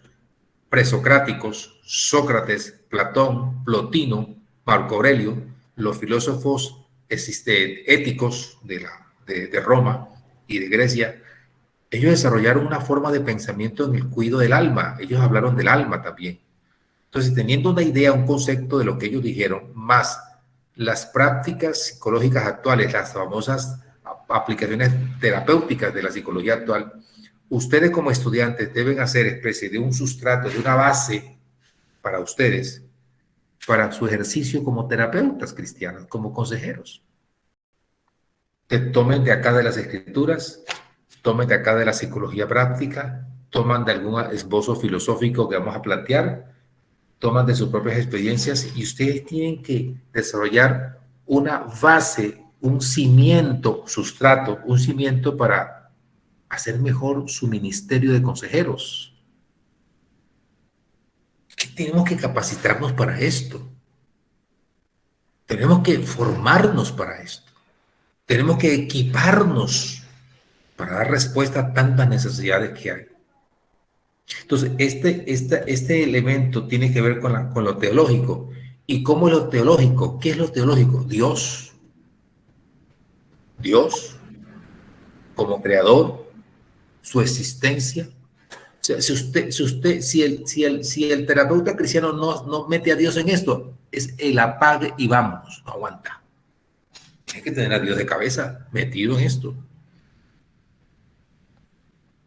presocráticos, Sócrates, Platón, Plotino, Marco Aurelio, los filósofos éticos de Roma y de Grecia, ellos desarrollaron una forma de pensamiento en el cuidado del alma. Ellos hablaron del alma también. Entonces, teniendo una idea, un concepto de lo que ellos dijeron, más las prácticas psicológicas actuales, las famosas aplicaciones terapéuticas de la psicología actual, ustedes como estudiantes deben hacer especie de un sustrato, de una base para ustedes, para su ejercicio como terapeutas cristianos, como consejeros. Que tomen de acá de las escrituras, tomen de acá de la psicología práctica, toman de algún esbozo filosófico que vamos a plantear, toman de sus propias experiencias y ustedes tienen que desarrollar una base, un cimiento, sustrato, un cimiento para hacer mejor su ministerio de consejeros. Que tenemos que capacitarnos para esto. Tenemos que formarnos para esto. Tenemos que equiparnos para dar respuesta a tantas necesidades que hay. Entonces, este elemento tiene que ver con lo teológico. ¿Y cómo es lo teológico? ¿Qué es lo teológico? Dios. Dios como creador, su existencia. O sea, si el terapeuta cristiano no mete a Dios en esto, es el apague y vámonos, no aguanta. Hay que tener a Dios de cabeza metido en esto.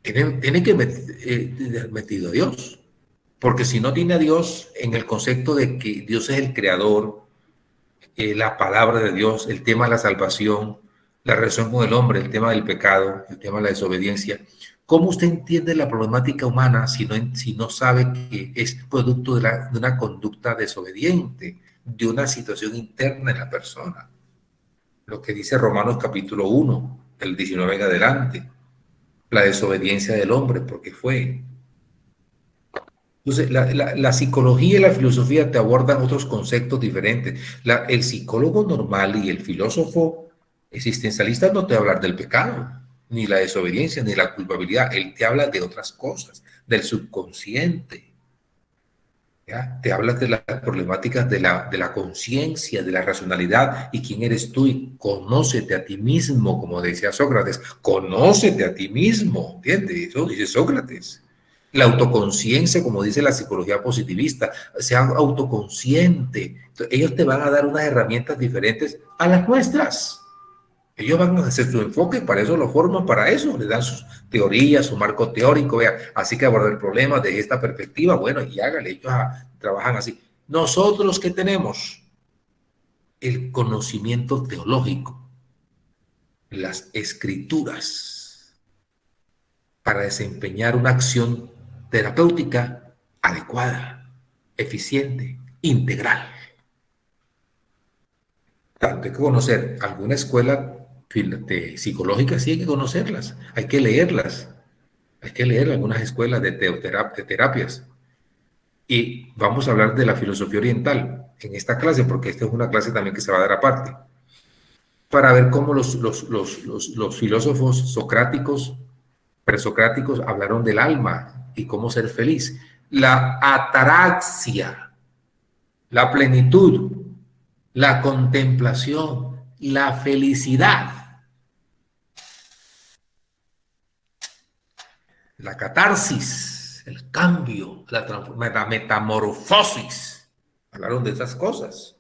Tiene que tener metido a Dios, porque si no tiene a Dios en el concepto de que Dios es el creador, la palabra de Dios, el tema de la salvación, la relación con el hombre, el tema del pecado, el tema de la desobediencia, ¿cómo usted entiende la problemática humana si no sabe que es producto de una conducta desobediente, de una situación interna en la persona? Lo que dice Romanos capítulo 1, del 19 en adelante. La desobediencia del hombre, porque fue. Entonces, la psicología y la filosofía te abordan otros conceptos diferentes. El psicólogo normal y el filósofo existencialista no te va a hablar del pecado, ni la desobediencia, ni la culpabilidad. Él te habla de otras cosas, del subconsciente. ¿Ya? Te habla de las problemáticas de la conciencia, de la racionalidad y quién eres tú, y conócete a ti mismo, como decía Sócrates, conócete a ti mismo, ¿entiendes? Eso dice Sócrates. La autoconciencia, como dice la psicología positivista, sea autoconsciente. Entonces, ellos te van a dar unas herramientas diferentes a las nuestras. Ellos van a hacer su enfoque, para eso lo forman, para eso, le dan sus teorías, su marco teórico, vea, así que abordar el problema desde esta perspectiva, bueno, y hágale, ellos trabajan así. Nosotros, ¿qué tenemos? El conocimiento teológico, las escrituras, para desempeñar una acción terapéutica adecuada, eficiente, integral. Tanto hay que conocer alguna escuela psicológica, sí hay que conocerlas, hay que leerlas, hay que leer algunas escuelas de terapias. Y vamos a hablar de la filosofía oriental en esta clase, porque esta es una clase también que se va a dar aparte. para ver cómo los filósofos socráticos, presocráticos, hablaron del alma y cómo ser feliz. La ataraxia, la plenitud, la contemplación, la felicidad, la catarsis, el cambio, la metamorfosis. Hablaron de esas cosas.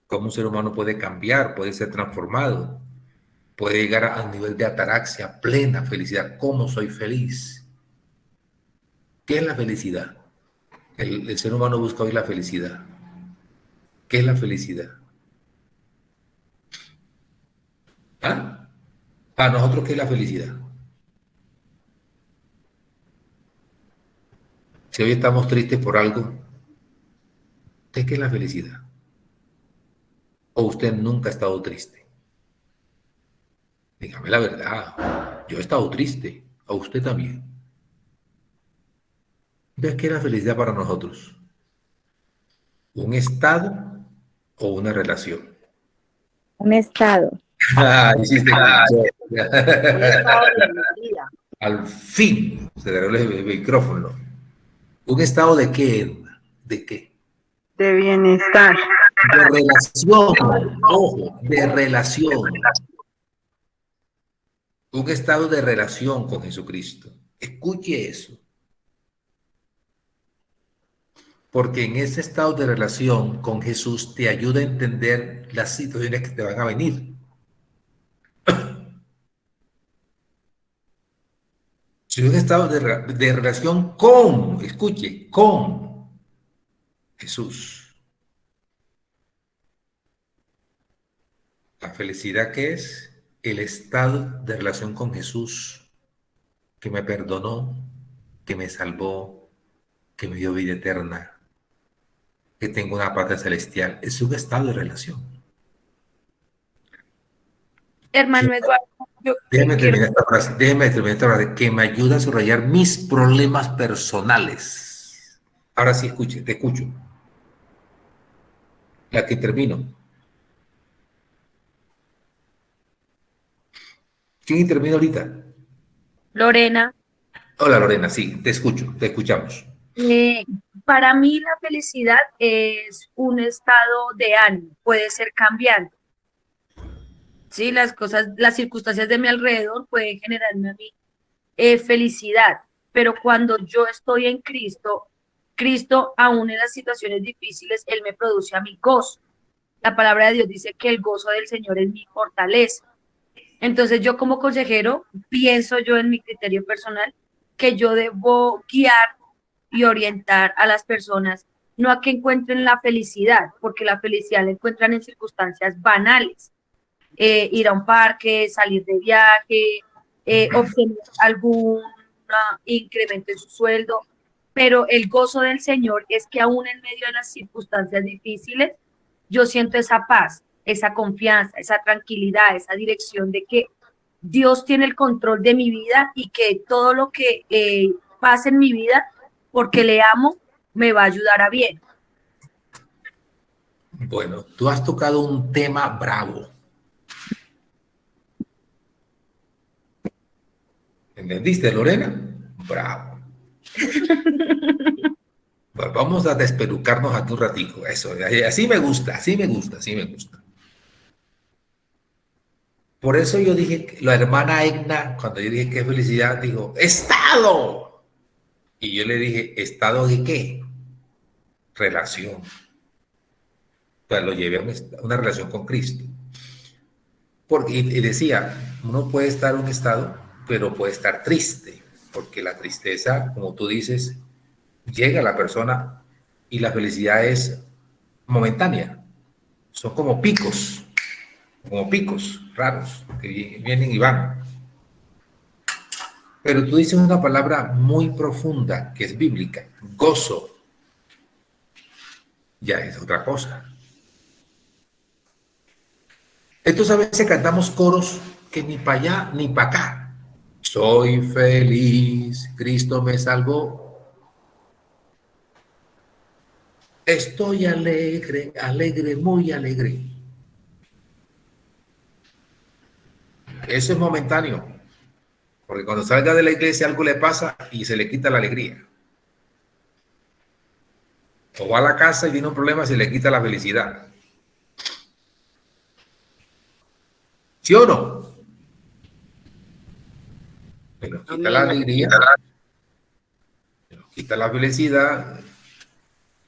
Cómo un ser humano puede cambiar, puede ser transformado, puede llegar a un nivel de ataraxia, plena felicidad. ¿Cómo soy feliz? ¿Qué es la felicidad? El ser humano busca hoy la felicidad. ¿Qué es la felicidad? ¿Ah? Para nosotros, ¿qué es la felicidad? Si hoy estamos tristes por algo, ¿qué es la felicidad? ¿O usted nunca ha estado triste? Dígame la verdad. Yo he estado triste. ¿O usted también? ¿Ves qué es la felicidad para nosotros? ¿Un estado o una relación? Un estado. Ah, hiciste Al fin se agarró el micrófono. ¿Un estado de qué? ¿De qué? De bienestar. De relación. Ojo, de relación. Un estado de relación con Jesucristo. Escuche eso. Porque en ese estado de relación con Jesús te ayuda a entender las situaciones que te van a venir. Si un estado de relación con, escuche, con Jesús. La felicidad que es el estado de relación con Jesús, que me perdonó, que me salvó, que me dio vida eterna, que tengo una patria celestial. Es un estado de relación. Hermano Eduardo, yo Déjeme quiero... terminar esta frase, que me ayuda a subrayar mis problemas personales. Ahora sí, escuche, te escucho. La que termino. ¿Quién intervino ahorita? Lorena, Hola Lorena, sí, te escucho, te escuchamos. eh, para mí la felicidad es un estado de ánimo, puede ser cambiante. Sí, las cosas, las circunstancias de mi alrededor pueden generarme a mí felicidad, pero cuando yo estoy en Cristo, Cristo, aún en las situaciones difíciles, Él me produce a mí gozo. La palabra de Dios dice que el gozo del Señor es mi fortaleza. Entonces yo como consejero pienso yo en mi criterio personal que yo debo guiar y orientar a las personas no a que encuentren la felicidad, porque la felicidad la encuentran en circunstancias banales, ir a un parque, salir de viaje, obtener algún incremento en su sueldo, pero el gozo del Señor es que aún en medio de las circunstancias difíciles, yo siento esa paz, esa confianza, esa tranquilidad, esa dirección de que Dios tiene el control de mi vida y que todo lo que pase en mi vida, porque le amo, me va a ayudar a bien. Bueno, tú has tocado un tema bravo. ¿Entendiste, Lorena? Bravo. Bueno, vamos a despelucarnos aquí un ratico. Eso, así me gusta, así me gusta, así me gusta. Por eso yo dije, la hermana Egna, cuando yo dije qué felicidad, dijo, ¡estado! Y yo le dije, ¿estado de qué? Relación. Pues lo llevé a una relación con Cristo. Porque, y decía, uno puede estar en un estado, pero puede estar triste, porque la tristeza, como tú dices, llega a la persona y la felicidad es momentánea. Son como picos raros que vienen y van. Pero tú dices una palabra muy profunda que es bíblica, gozo. Ya es otra cosa. Entonces a veces cantamos coros que ni para allá ni para acá. Soy feliz, Cristo me salvó. Estoy alegre, alegre, muy alegre. Eso es momentáneo. Porque cuando salga de la iglesia algo le pasa y se le quita la alegría. O va a la casa y viene un problema y se le quita la felicidad. ¿Sí o no? Se nos quita la alegría, se nos quita la felicidad.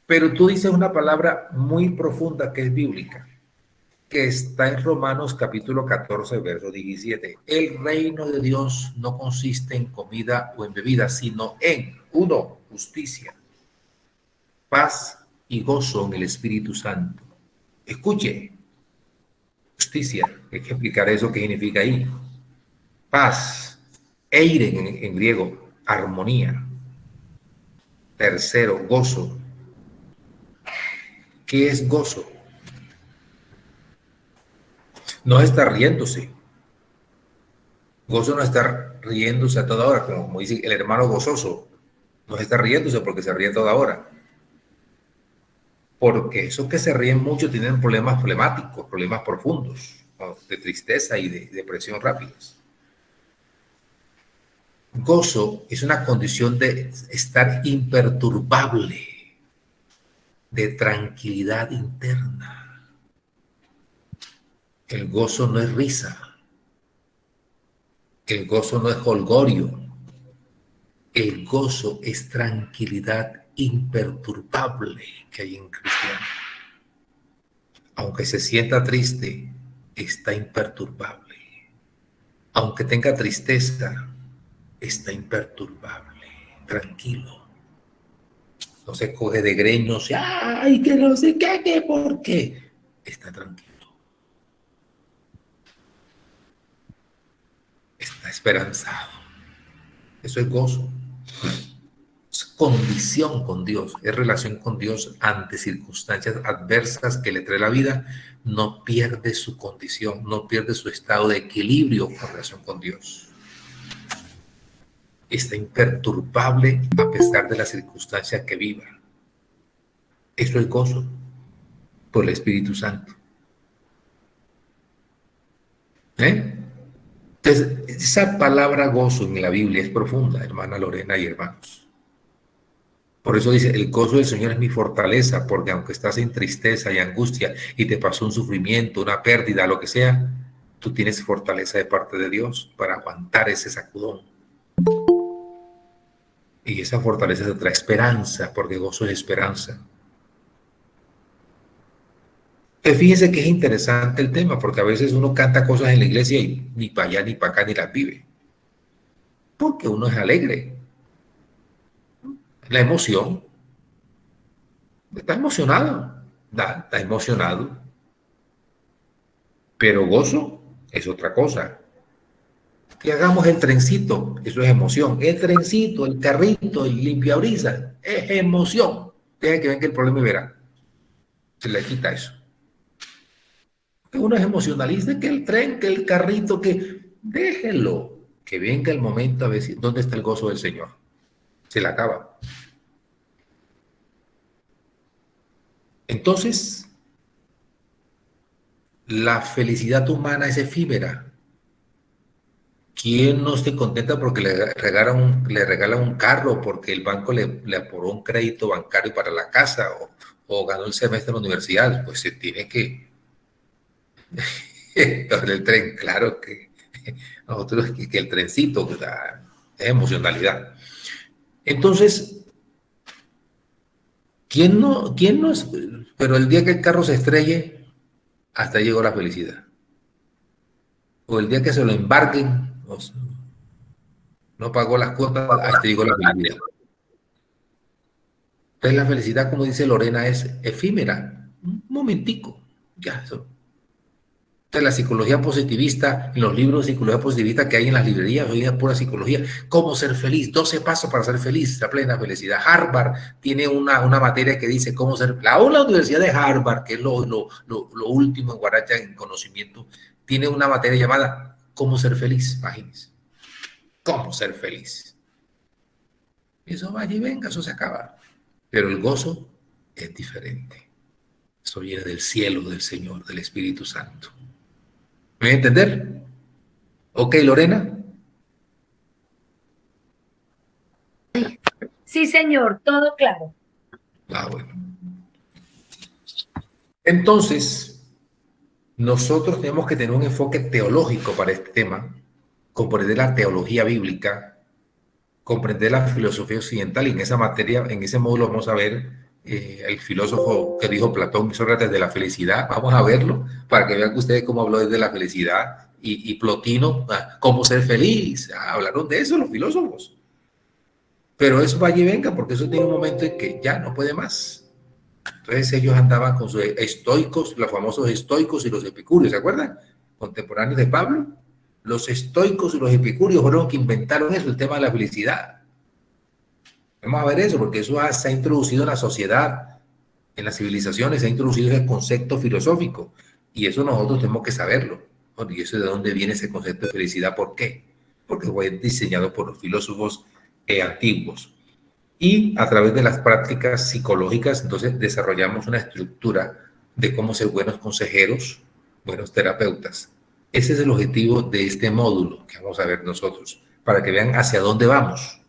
Pero tú dices una palabra muy profunda que es bíblica, que está en Romanos capítulo 14, verso 17. El reino de Dios no consiste en comida o en bebida, sino en, 1, justicia, paz y gozo en el Espíritu Santo. Escuche, justicia, hay que explicar eso, qué significa ahí. Paz, eiren en griego, armonía. Tercero, gozo. ¿Qué es gozo? No es estar riéndose. Gozo no es estar riéndose a toda hora, como dice el hermano gozoso. No es estar riéndose porque se ríe a toda hora. Porque esos que se ríen mucho tienen problemas flemáticos, problemas profundos, de tristeza y de depresión rápidas. Gozo es una condición de estar imperturbable, de tranquilidad interna. El gozo no es risa. El gozo no es jolgorio. El gozo es tranquilidad imperturbable que hay en cristiano. Aunque se sienta triste, está imperturbable. Aunque tenga tristeza, está imperturbable, tranquilo. No se coge de greños, ay, que no sé qué, que por qué. Está tranquilo. Está esperanzado. Eso es gozo. Es condición con Dios, es relación con Dios ante circunstancias adversas que le trae la vida. No pierde su condición, no pierde su estado de equilibrio con relación con Dios. Está imperturbable a pesar de las circunstancias que viva. Eso es gozo por el Espíritu Santo. Entonces, esa palabra gozo en la Biblia es profunda, hermana Lorena y hermanos. Por eso dice, el gozo del Señor es mi fortaleza, porque aunque estás en tristeza y angustia y te pasó un sufrimiento, una pérdida, lo que sea, tú tienes fortaleza de parte de Dios para aguantar ese sacudón. Y esa fortaleza te trae esperanza, porque gozo es esperanza. Fíjense que es interesante el tema, porque a veces uno canta cosas en la iglesia y ni para allá, ni para acá, ni las vive. Porque uno es alegre. La emoción. Está emocionado. Está emocionado. Pero gozo es otra cosa. Que hagamos el trencito, eso es emoción. El trencito, el carrito, el limpiabrisa, es emoción. Deja que venga el problema y verá. Se le quita eso. Que uno es emocionalista, que el tren, que el carrito, que déjelo, que venga el momento a ver si, dónde está el gozo del Señor. Se le acaba. Entonces, la felicidad humana es efímera. ¿Quién no esté contenta porque le regalan un carro, porque el banco le aporó un crédito bancario para la casa o ganó el semestre en la universidad? Pues se tiene que el tren, claro que nosotros que el trencito es emocionalidad. Entonces, ¿quién no es? Pero el día que el carro se estrelle, hasta llegó la felicidad. O el día que se lo embarquen, no pagó las cuotas, hasta llegó la felicidad. Entonces la felicidad, como dice Lorena, es efímera. Un momentico, ya eso. Entonces la psicología positivista, en los libros de psicología positivista que hay en las librerías, hoy es pura psicología. ¿Cómo ser feliz? 12 pasos para ser feliz, la plena felicidad. Harvard tiene una materia que dice cómo ser... La Universidad de Harvard, que es lo último en Guaracha en conocimiento, tiene una materia llamada ¿Cómo ser feliz? Imagínense. ¿Cómo ser feliz? Eso vaya y venga, eso se acaba. Pero el gozo es diferente. Eso viene del cielo, del Señor, del Espíritu Santo. ¿Me voy a entender? Ok, Lorena. Sí, señor, todo claro. Ah, bueno. Entonces, nosotros tenemos que tener un enfoque teológico para este tema, comprender la teología bíblica, comprender la filosofía occidental, y en esa materia, en ese módulo vamos a ver el filósofo que dijo Platón y Sócrates de la felicidad. Vamos a verlo para que vean ustedes cómo habló de la felicidad, y Plotino, cómo ser feliz. Hablaron de eso los filósofos. Pero eso vaya y venga, porque eso tiene un momento en que ya no puede más. Entonces ellos andaban con sus estoicos, los famosos estoicos y los epicúreos, ¿se acuerdan? Contemporáneos de Pablo. Los estoicos y los epicúreos fueron los que inventaron eso, el tema de la felicidad. Vamos a ver eso, porque eso se ha introducido en la sociedad, en las civilizaciones, se ha introducido ese concepto filosófico. Y eso nosotros tenemos que saberlo. ¿Y eso de dónde viene ese concepto de felicidad? ¿Por qué? Porque fue diseñado por los filósofos antiguos. Y a través de las prácticas psicológicas, entonces desarrollamos una estructura de cómo ser buenos consejeros, buenos terapeutas. Ese es el objetivo de este módulo que vamos a ver nosotros, para que vean hacia dónde vamos,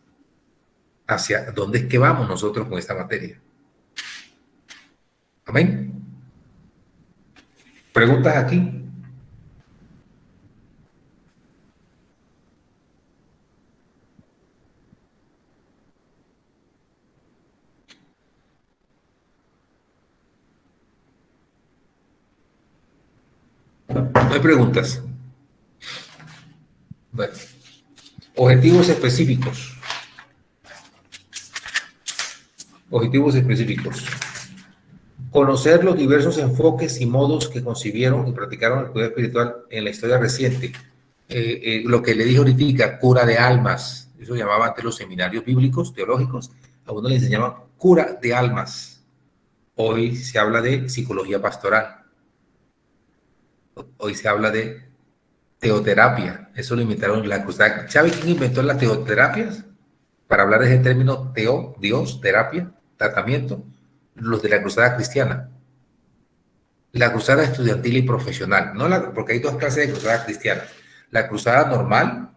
hacia dónde es que vamos nosotros con esta materia. Amén. ¿Preguntas aquí? No hay preguntas. Bueno, objetivos específicos. Objetivos específicos. Conocer los diversos enfoques y modos que concibieron y practicaron el cuidado espiritual en la historia reciente. Lo que le dije ahorita, cura de almas. Eso llamaban antes los seminarios bíblicos, teológicos. A uno le enseñaban cura de almas. Hoy se habla de psicología pastoral. Hoy se habla de teoterapia. Eso lo inventaron la cruzada. ¿Sabe quién inventó las teoterapias? Para hablar de ese término, teo, Dios, terapia, tratamiento. Los de la cruzada cristiana. La cruzada estudiantil y profesional. No porque hay dos clases de cruzada cristiana. La cruzada normal,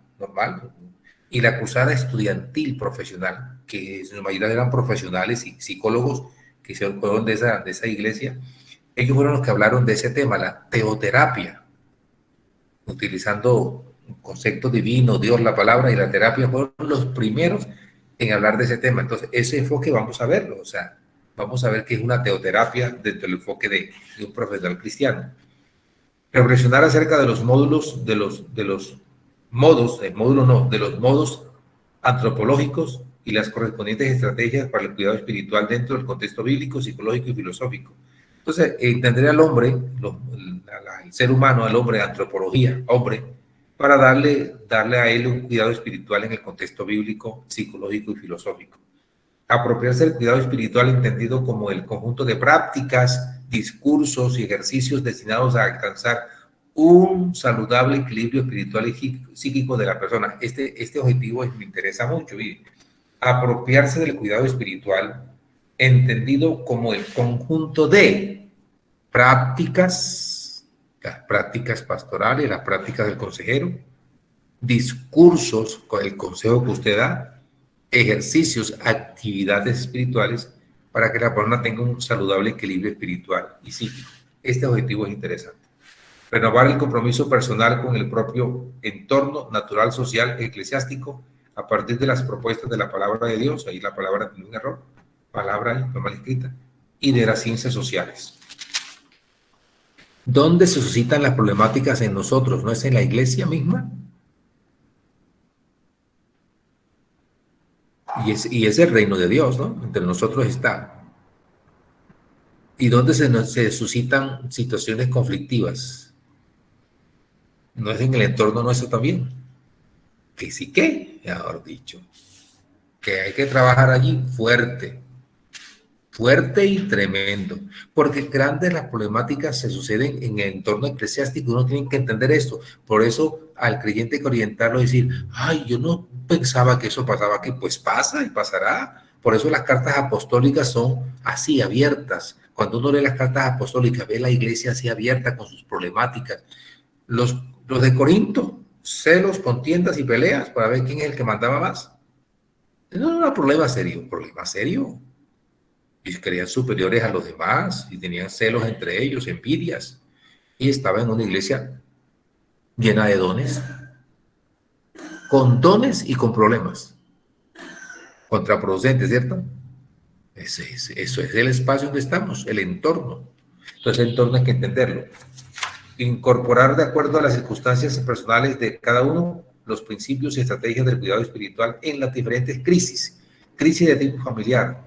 y la cruzada estudiantil profesional, que en su mayoría eran profesionales y psicólogos que se fueron de esa iglesia. Ellos fueron los que hablaron de ese tema, la teoterapia, utilizando un concepto divino, Dios, la palabra y la terapia, fueron los primeros en hablar de ese tema. Entonces, ese enfoque vamos a verlo, o sea, vamos a ver qué es una teoterapia dentro del enfoque de un profesional cristiano. Reflexionar acerca de los módulos, de los modos antropológicos y las correspondientes estrategias para el cuidado espiritual dentro del contexto bíblico, psicológico y filosófico. Entonces, entender al hombre, el ser humano, al hombre, antropología, hombre, para darle a él un cuidado espiritual en el contexto bíblico, psicológico y filosófico. Apropiarse del cuidado espiritual entendido como el conjunto de prácticas, discursos y ejercicios destinados a alcanzar un saludable equilibrio espiritual y psíquico de la persona. Este objetivo me interesa mucho. Apropiarse del cuidado espiritual entendido como el conjunto de prácticas, las prácticas pastorales, las prácticas del consejero, discursos con el consejo que usted da, ejercicios, actividades espirituales para que la persona tenga un saludable equilibrio espiritual y psíquico. Este objetivo es interesante. Renovar el compromiso personal con el propio entorno natural, social, eclesiástico, a partir de las propuestas de la palabra de Dios, ahí la palabra tiene un error, palabra mal escrita, y de las ciencias sociales. ¿Dónde se suscitan las problemáticas en nosotros? ¿No es en la iglesia misma? Y es el reino de Dios, ¿no? Entre nosotros está. ¿Y dónde se suscitan situaciones conflictivas? ¿No es en el entorno nuestro también? Que sí que, mejor dicho, que hay que trabajar allí fuerte y tremendo, porque grandes las problemáticas se suceden en el entorno eclesiástico. Uno tiene que entender esto. Por eso al creyente hay que orientarlo y decir, ay, yo no pensaba que eso pasaba aquí. Pues pasa y pasará. Por eso las cartas apostólicas son así, abiertas. Cuando uno lee las cartas apostólicas, ve la iglesia así abierta con sus problemáticas. Los de Corinto celos, contiendas y peleas para ver quién es el que mandaba más. No era un problema serio, un problema serio. Y se creían superiores a los demás y tenían celos entre ellos, envidias. Y estaba en una iglesia llena de dones, con dones y con problemas. Contraproducente, ¿cierto? Eso es el espacio donde estamos, el entorno. Entonces el entorno hay que entenderlo. Incorporar de acuerdo a las circunstancias personales de cada uno los principios y estrategias del cuidado espiritual en las diferentes crisis. Crisis de tipo familiar,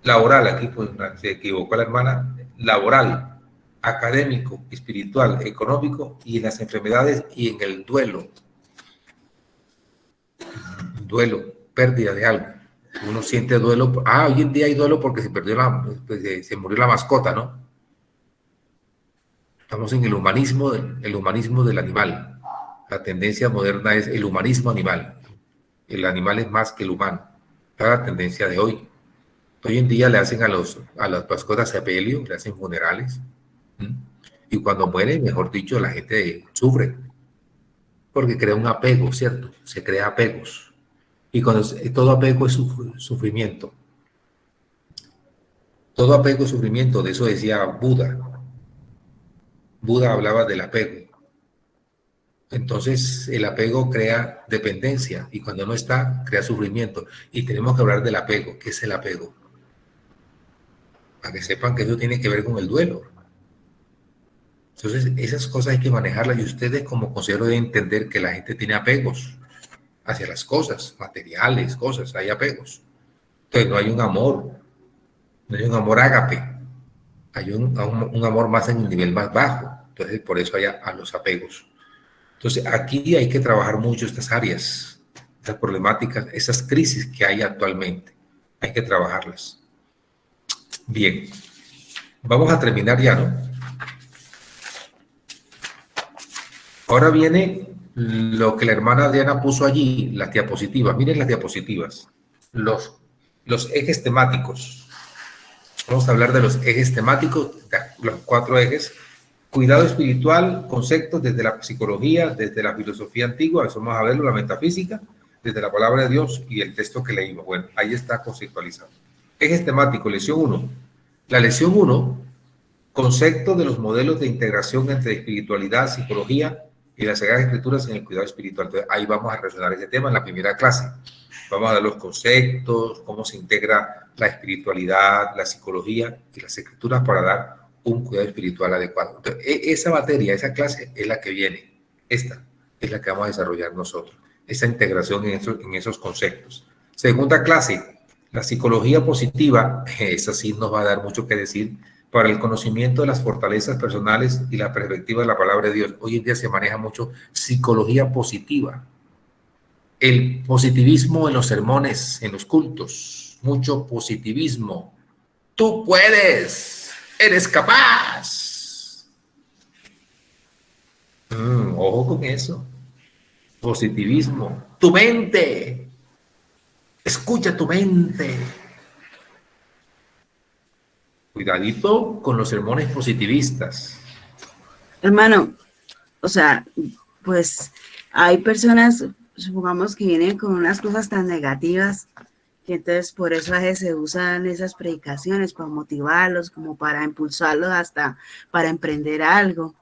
laboral, aquí pues, se equivocó la hermana, laboral, académico, espiritual, económico y en las enfermedades y en el duelo. Duelo, pérdida de algo. Uno siente duelo. Hoy en día hay duelo porque se perdió se murió la mascota, ¿no? Estamos en el humanismo del animal. La tendencia moderna es el humanismo animal. El animal es más que el humano. Esa es la tendencia de hoy. Hoy en día le hacen a las mascotas sepelio, le hacen funerales. Y cuando muere, mejor dicho, la gente sufre. Porque crea un apego, ¿cierto? Se crea apegos. Y cuando todo apego es sufrimiento. Todo apego es sufrimiento. De eso decía Buda. Buda hablaba del apego. Entonces, el apego crea dependencia. Y cuando no está, crea sufrimiento. Y tenemos que hablar del apego. ¿Qué es el apego? Para que sepan que eso tiene que ver con el duelo. Entonces, esas cosas hay que manejarlas. Y ustedes como consejeros deben entender que la gente tiene apegos hacia las cosas, materiales, cosas, hay apegos. Entonces no hay un amor, no hay un amor ágape, hay un amor más en un nivel más bajo. Entonces por eso hay a los apegos. Entonces aquí hay que trabajar mucho estas áreas, estas problemáticas, esas crisis que hay actualmente. Hay que trabajarlas. Bien, vamos a terminar ya, ¿no? Ahora viene lo que la hermana Diana puso allí, las diapositivas. Miren las diapositivas. Los ejes temáticos. Vamos a hablar de los ejes temáticos, los 4 ejes. Cuidado espiritual, conceptos desde la psicología, desde la filosofía antigua, eso vamos a verlo, la metafísica, desde la palabra de Dios y el texto que leímos. Bueno, ahí está conceptualizado. Ejes temáticos, lección 1. La lección 1, concepto de los modelos de integración entre espiritualidad, psicología y las Sagradas Escrituras en el cuidado espiritual. Entonces, ahí vamos a relacionar ese tema en la primera clase. Vamos a dar los conceptos, cómo se integra la espiritualidad, la psicología y las Escrituras para dar un cuidado espiritual adecuado. Entonces, esa materia, esa clase es la que viene. Esta es la que vamos a desarrollar nosotros. Esa integración en esos conceptos. Segunda clase, la psicología positiva. Esa sí nos va a dar mucho que decir para el conocimiento de las fortalezas personales y la perspectiva de la palabra de Dios. Hoy en día se maneja mucho psicología positiva. El positivismo en los sermones, en los cultos. Mucho positivismo. Tú puedes, eres capaz. Ojo con eso. Positivismo. Tu mente. Escucha tu mente. Cuidadito con los sermones positivistas. Hermano, o sea, pues hay personas, supongamos que vienen con unas cosas tan negativas, que entonces por eso a veces se usan esas predicaciones para motivarlos, como para impulsarlos hasta para emprender algo.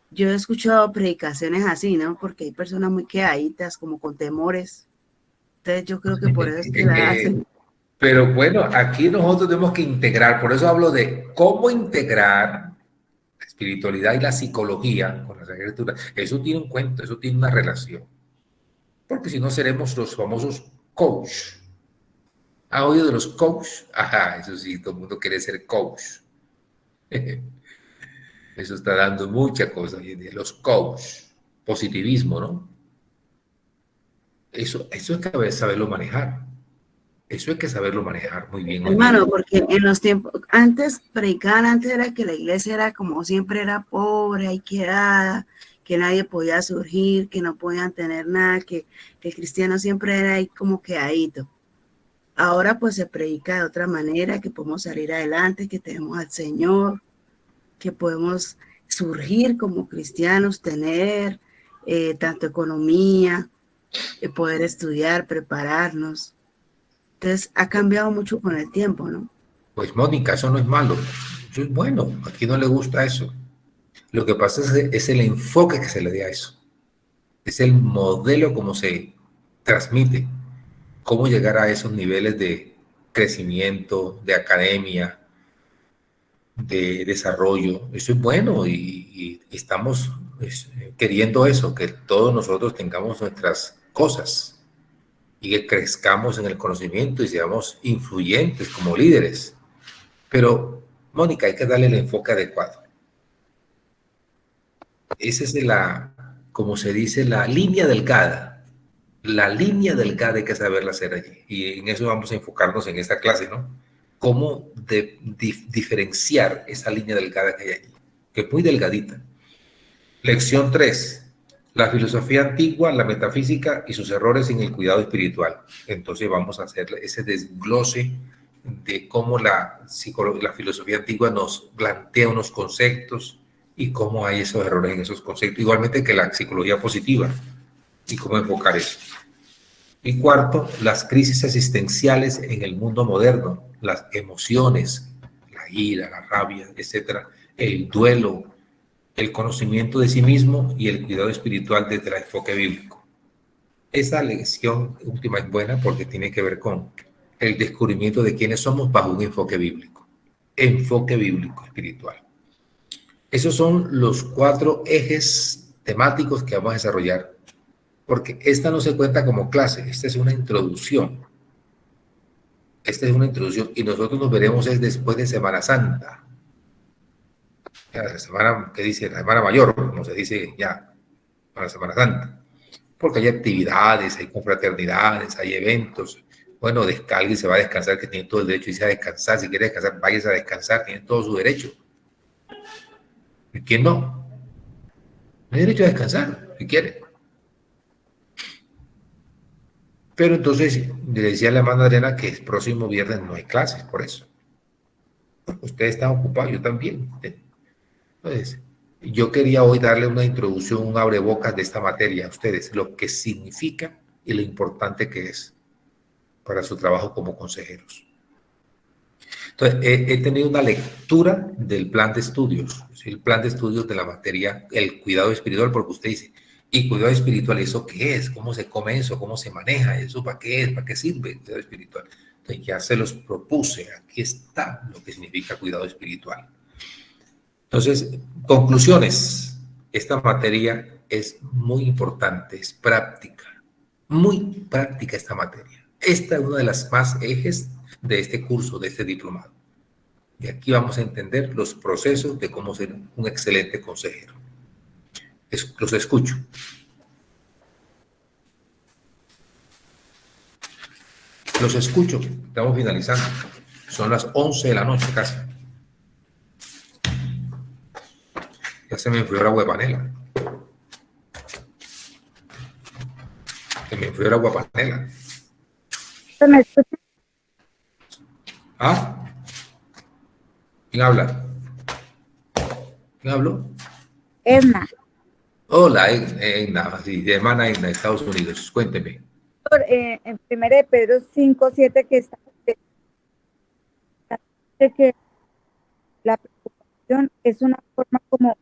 Yo he escuchado predicaciones así, ¿no? Porque hay personas muy quedaditas, como con temores. Entonces yo creo que por eso es que la hacen. Pero bueno, aquí nosotros tenemos que integrar, por eso hablo de cómo integrar la espiritualidad y la psicología con las escrituras. Eso tiene un cuento, eso tiene una relación. Porque si no seremos los famosos coach. ¿Ha oído de los coach? Ajá, eso sí, todo el mundo quiere ser coach. Eso está dando mucha cosa hoy en día. Los coach, positivismo, ¿no? Eso hay que saberlo manejar. Eso hay que saberlo manejar muy bien. Hermano, porque en los tiempos, antes predicaban, antes era que la iglesia era como siempre era pobre, ahí quedada, que nadie podía surgir, que no podían tener nada, que el cristiano siempre era ahí como quedadito. Ahora pues se predica de otra manera, que podemos salir adelante, que tenemos al Señor, que podemos surgir como cristianos, tener tanto economía, poder estudiar, prepararnos. Entonces, ha cambiado mucho con el tiempo, ¿no? Pues Mónica, eso no es malo, eso es bueno, aquí no le gusta eso. Lo que pasa es el enfoque que se le dé a eso, es el modelo como se transmite, cómo llegar a esos niveles de crecimiento, de academia, de desarrollo. Eso es bueno y estamos queriendo eso, que todos nosotros tengamos nuestras cosas y que crezcamos en el conocimiento y seamos influyentes como líderes. Pero, Mónica, hay que darle el enfoque adecuado. Esa es como se dice, la línea delgada. La línea delgada hay que saberla hacer allí. Y en eso vamos a enfocarnos en esta clase, ¿no? Cómo diferenciar esa línea delgada que hay allí, que es muy delgadita. Lección 3. La filosofía antigua, la metafísica y sus errores en el cuidado espiritual. Entonces vamos a hacer ese desglose de cómo la filosofía antigua nos plantea unos conceptos y cómo hay esos errores en esos conceptos, igualmente que la psicología positiva y cómo enfocar eso. Y cuarto, las crisis existenciales en el mundo moderno, las emociones, la ira, la rabia, etcétera, el duelo, el conocimiento de sí mismo y el cuidado espiritual desde el enfoque bíblico. Esa lección última es buena porque tiene que ver con el descubrimiento de quiénes somos bajo un enfoque bíblico espiritual. Esos son los 4 ejes temáticos que vamos a desarrollar, porque esta no se cuenta como clase, esta es una introducción. Esta es una introducción y nosotros nos veremos es después de Semana Santa. La semana que dice la Semana Mayor, como se dice ya, para Semana Santa. Porque hay actividades, hay confraternidades, hay eventos. Bueno, descargue y se va a descansar, que tiene todo el derecho de irse a descansar. Si quiere descansar, váyase a descansar, tiene todo su derecho. ¿Y quién no? No hay derecho a descansar, si quiere. Pero entonces, le decía a la hermana Adriana que el próximo viernes no hay clases, por eso. Ustedes están ocupados, yo también. Entonces, yo quería hoy darle una introducción, un abrebocas de esta materia a ustedes, lo que significa y lo importante que es para su trabajo como consejeros. Entonces, he tenido una lectura del plan de estudios, el plan de estudios de la materia, el cuidado espiritual, porque usted dice, ¿y cuidado espiritual eso qué es? ¿Cómo se come eso? ¿Cómo se maneja eso? ¿Para qué es? ¿Para qué sirve el cuidado espiritual? Entonces, ya se los propuse, aquí está lo que significa cuidado espiritual. Entonces, conclusiones. Esta materia es muy importante, es práctica, muy práctica esta materia. Esta es una de las más ejes de este curso, de este diplomado. Y aquí vamos a entender los procesos de cómo ser un excelente consejero. Los escucho. Los escucho. Estamos finalizando. Son las 11 de la noche casi. Ya se me enfrió la guapanela. Se me enfrió la guapanela. ¿Se me escucha? ¿Ah? ¿Quién habla? ¿Quién habló? Edna. Hola, Edna, sí, de hermana Edna, de Estados Unidos. Cuénteme. En 1 de Pedro 5:7 que está de que la preocupación es una forma como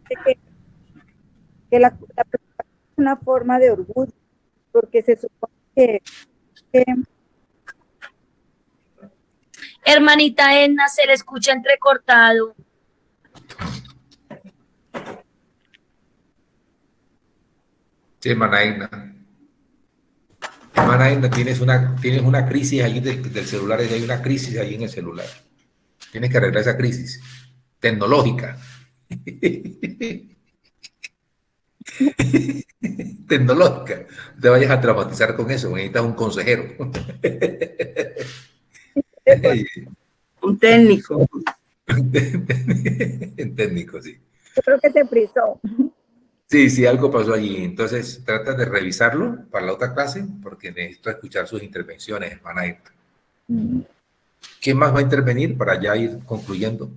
de que la preocupación es una forma de orgullo, porque se supone que Hermanita Edna, se le escucha entrecortado. Sí, hermana Edna. Hermana Edna, tienes una crisis allí del celular, hay una crisis allí en el celular. Tienes que arreglar esa crisis tecnológica. Tecnológica. No te vayas a traumatizar con eso, necesitas un consejero. Un técnico. Un técnico, sí. yo creo que se frizó. Sí, algo pasó allí. Entonces, trata de revisarlo para la otra clase, porque necesito escuchar sus intervenciones, hermana Edna. ¿Quién más va a intervenir para ya ir concluyendo?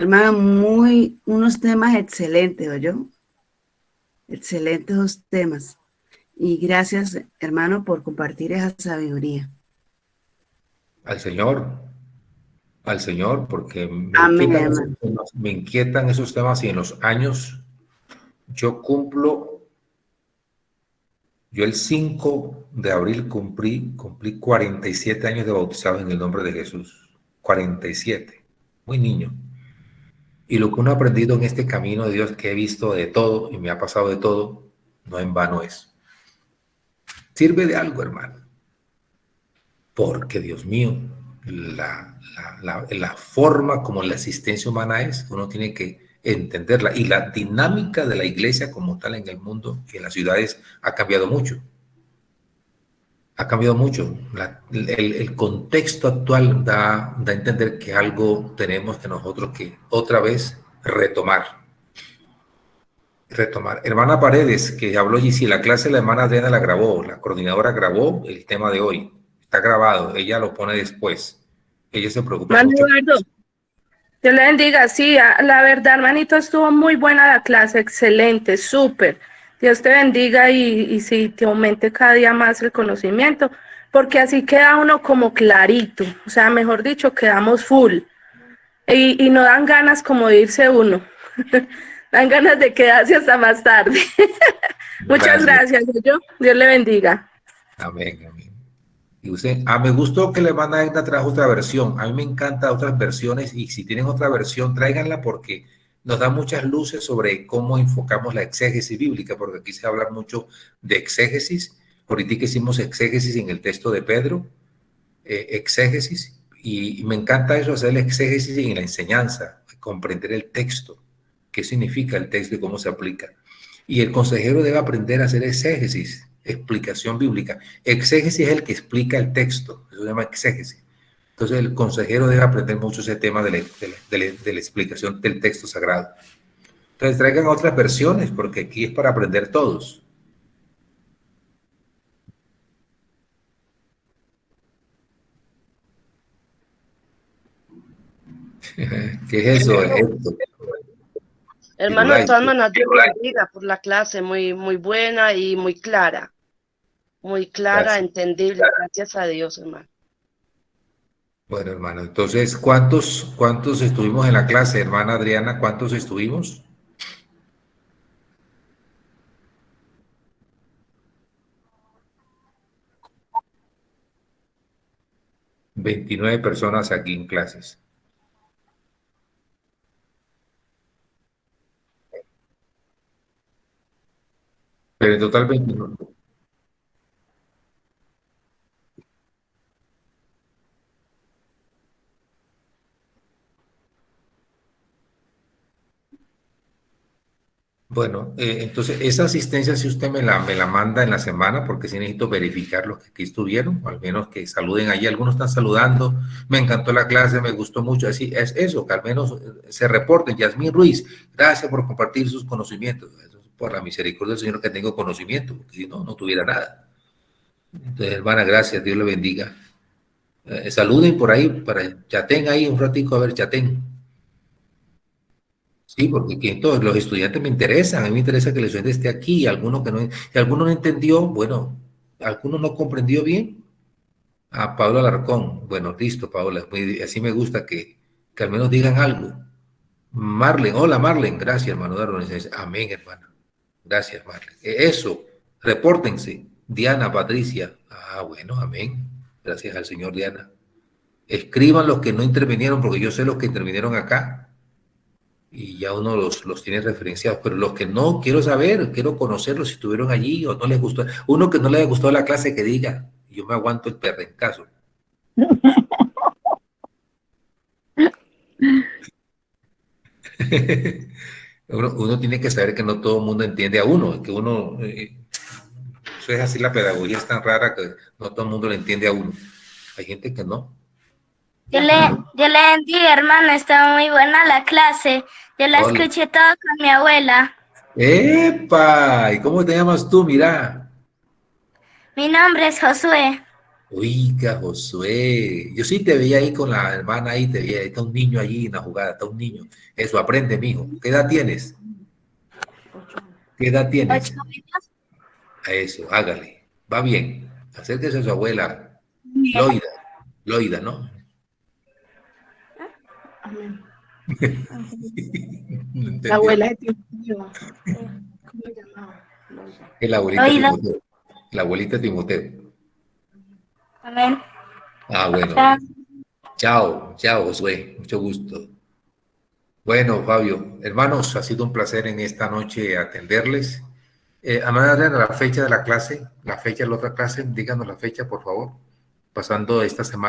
Hermano, unos temas excelentes, ¿oyó? Excelentes los temas. Y gracias, hermano, por compartir esa sabiduría. Al Señor, porque Amén, hermano. me inquietan esos temas y en los años yo el 5 de abril cumplí 47 años de bautizado en el nombre de Jesús. 47, muy niño. Y lo que uno ha aprendido en este camino de Dios, que he visto de todo y me ha pasado de todo, no en vano es. Sirve de algo, hermano. Porque, Dios mío, la forma como la existencia humana es, uno tiene que entenderla. Y la dinámica de la iglesia como tal en el mundo y en las ciudades ha cambiado mucho. Ha cambiado mucho. El contexto actual da a entender que algo tenemos que nosotros que otra vez retomar. Hermana Paredes, que habló y si la clase de la hermana Adriana la grabó, la coordinadora grabó el tema de hoy. Está grabado, ella lo pone después. Ella se preocupa Hermano mucho. Eduardo, Dios le bendiga. Sí, la verdad, hermanito, estuvo muy buena la clase, excelente, súper. Dios te bendiga y sí, te aumente cada día más el conocimiento, porque así queda uno como clarito, o sea, mejor dicho, quedamos full. Y no dan ganas como de irse uno, dan ganas de quedarse hasta más tarde. Muchas gracias, Dios le bendiga. Amén, amén. Y usted, me gustó que le van a traer otra versión. A mí me encantan otras versiones y si tienen otra versión, tráiganla porque nos da muchas luces sobre cómo enfocamos la exégesis bíblica, porque aquí se habla mucho de exégesis. Ahorita que hicimos exégesis en el texto de Pedro, exégesis, y me encanta eso, hacer el exégesis en la enseñanza, comprender el texto, qué significa el texto y cómo se aplica. Y el consejero debe aprender a hacer exégesis, explicación bíblica. Exégesis es el que explica el texto, eso se llama exégesis. Entonces el consejero debe aprender mucho ese tema de la explicación del texto sagrado. Entonces traigan otras versiones, porque aquí es para aprender todos. ¿Qué es eso? Hermano, de todas maneras, Dios le bendiga por la clase, muy, muy buena y muy clara. Muy clara, gracias. Entendible, gracias a Dios, hermano. Bueno, hermano, entonces, ¿cuántos estuvimos en la clase, hermana Adriana? ¿Cuántos estuvimos? ...29 personas aquí en clases. Pero en total 29. Bueno, entonces esa asistencia si usted me la manda en la semana, porque sí necesito verificar los que aquí estuvieron, o al menos que saluden allí. Algunos están saludando, me encantó la clase, me gustó mucho, así es eso, que al menos se reporten. Yasmín Ruiz, gracias por compartir sus conocimientos. Por la misericordia del Señor que tengo conocimiento, porque si no, no tuviera nada. Entonces, hermana, gracias, Dios le bendiga. Saluden por ahí, para chaten ahí un ratico, a ver, chaten. Sí, porque todos los estudiantes me interesan, a mí me interesa que el estudiante esté aquí, y alguno que no, si alguno no entendió, bueno, alguno no comprendió bien. A Pablo Alarcón, bueno, listo, Paola, así me gusta que al menos digan algo. Marlen, hola Marlen, gracias hermano Darwin, amén hermano, gracias Marlen. Eso, repórtense. Diana, Patricia, bueno, amén, gracias al Señor Diana. Escriban los que no intervinieron, porque yo sé los que intervinieron acá. Y ya uno los tiene referenciados, pero los que no, quiero saber, quiero conocerlos si estuvieron allí o no les gustó. Uno que no le haya gustado la clase, que diga, yo me aguanto el perrencazo. Uno tiene que saber que no todo el mundo entiende a uno, que uno, eso es así, la pedagogía es tan rara que no todo el mundo le entiende a uno. Hay gente que no. Yo le bendiga, hermano, está muy buena la clase. Yo la escuché todo con mi abuela. ¡Epa! ¿Y cómo te llamas tú? Mira. Mi nombre es Josué. Oiga, Josué, yo sí te veía ahí con la hermana ahí, te veía, está un niño allí en la jugada, está un niño. Eso, aprende, mijo. ¿Qué edad tienes? ¿Qué edad tienes? 8 años. A eso, hágale. Va bien. Acérquese a su abuela, Loida, ¿no? No entendió. La abuela de Timoteo. ¿Cómo se llamaba? Es la abuelita Loida. Timoteo. La abuelita Timoteo. Amén. Ah, bueno. Chao. Chao, chao, Josué. Mucho gusto. Bueno, Fabio, hermanos, ha sido un placer en esta noche atenderles. Adriana, la fecha de la clase, la fecha de la otra clase, díganos la fecha, por favor, pasando esta semana.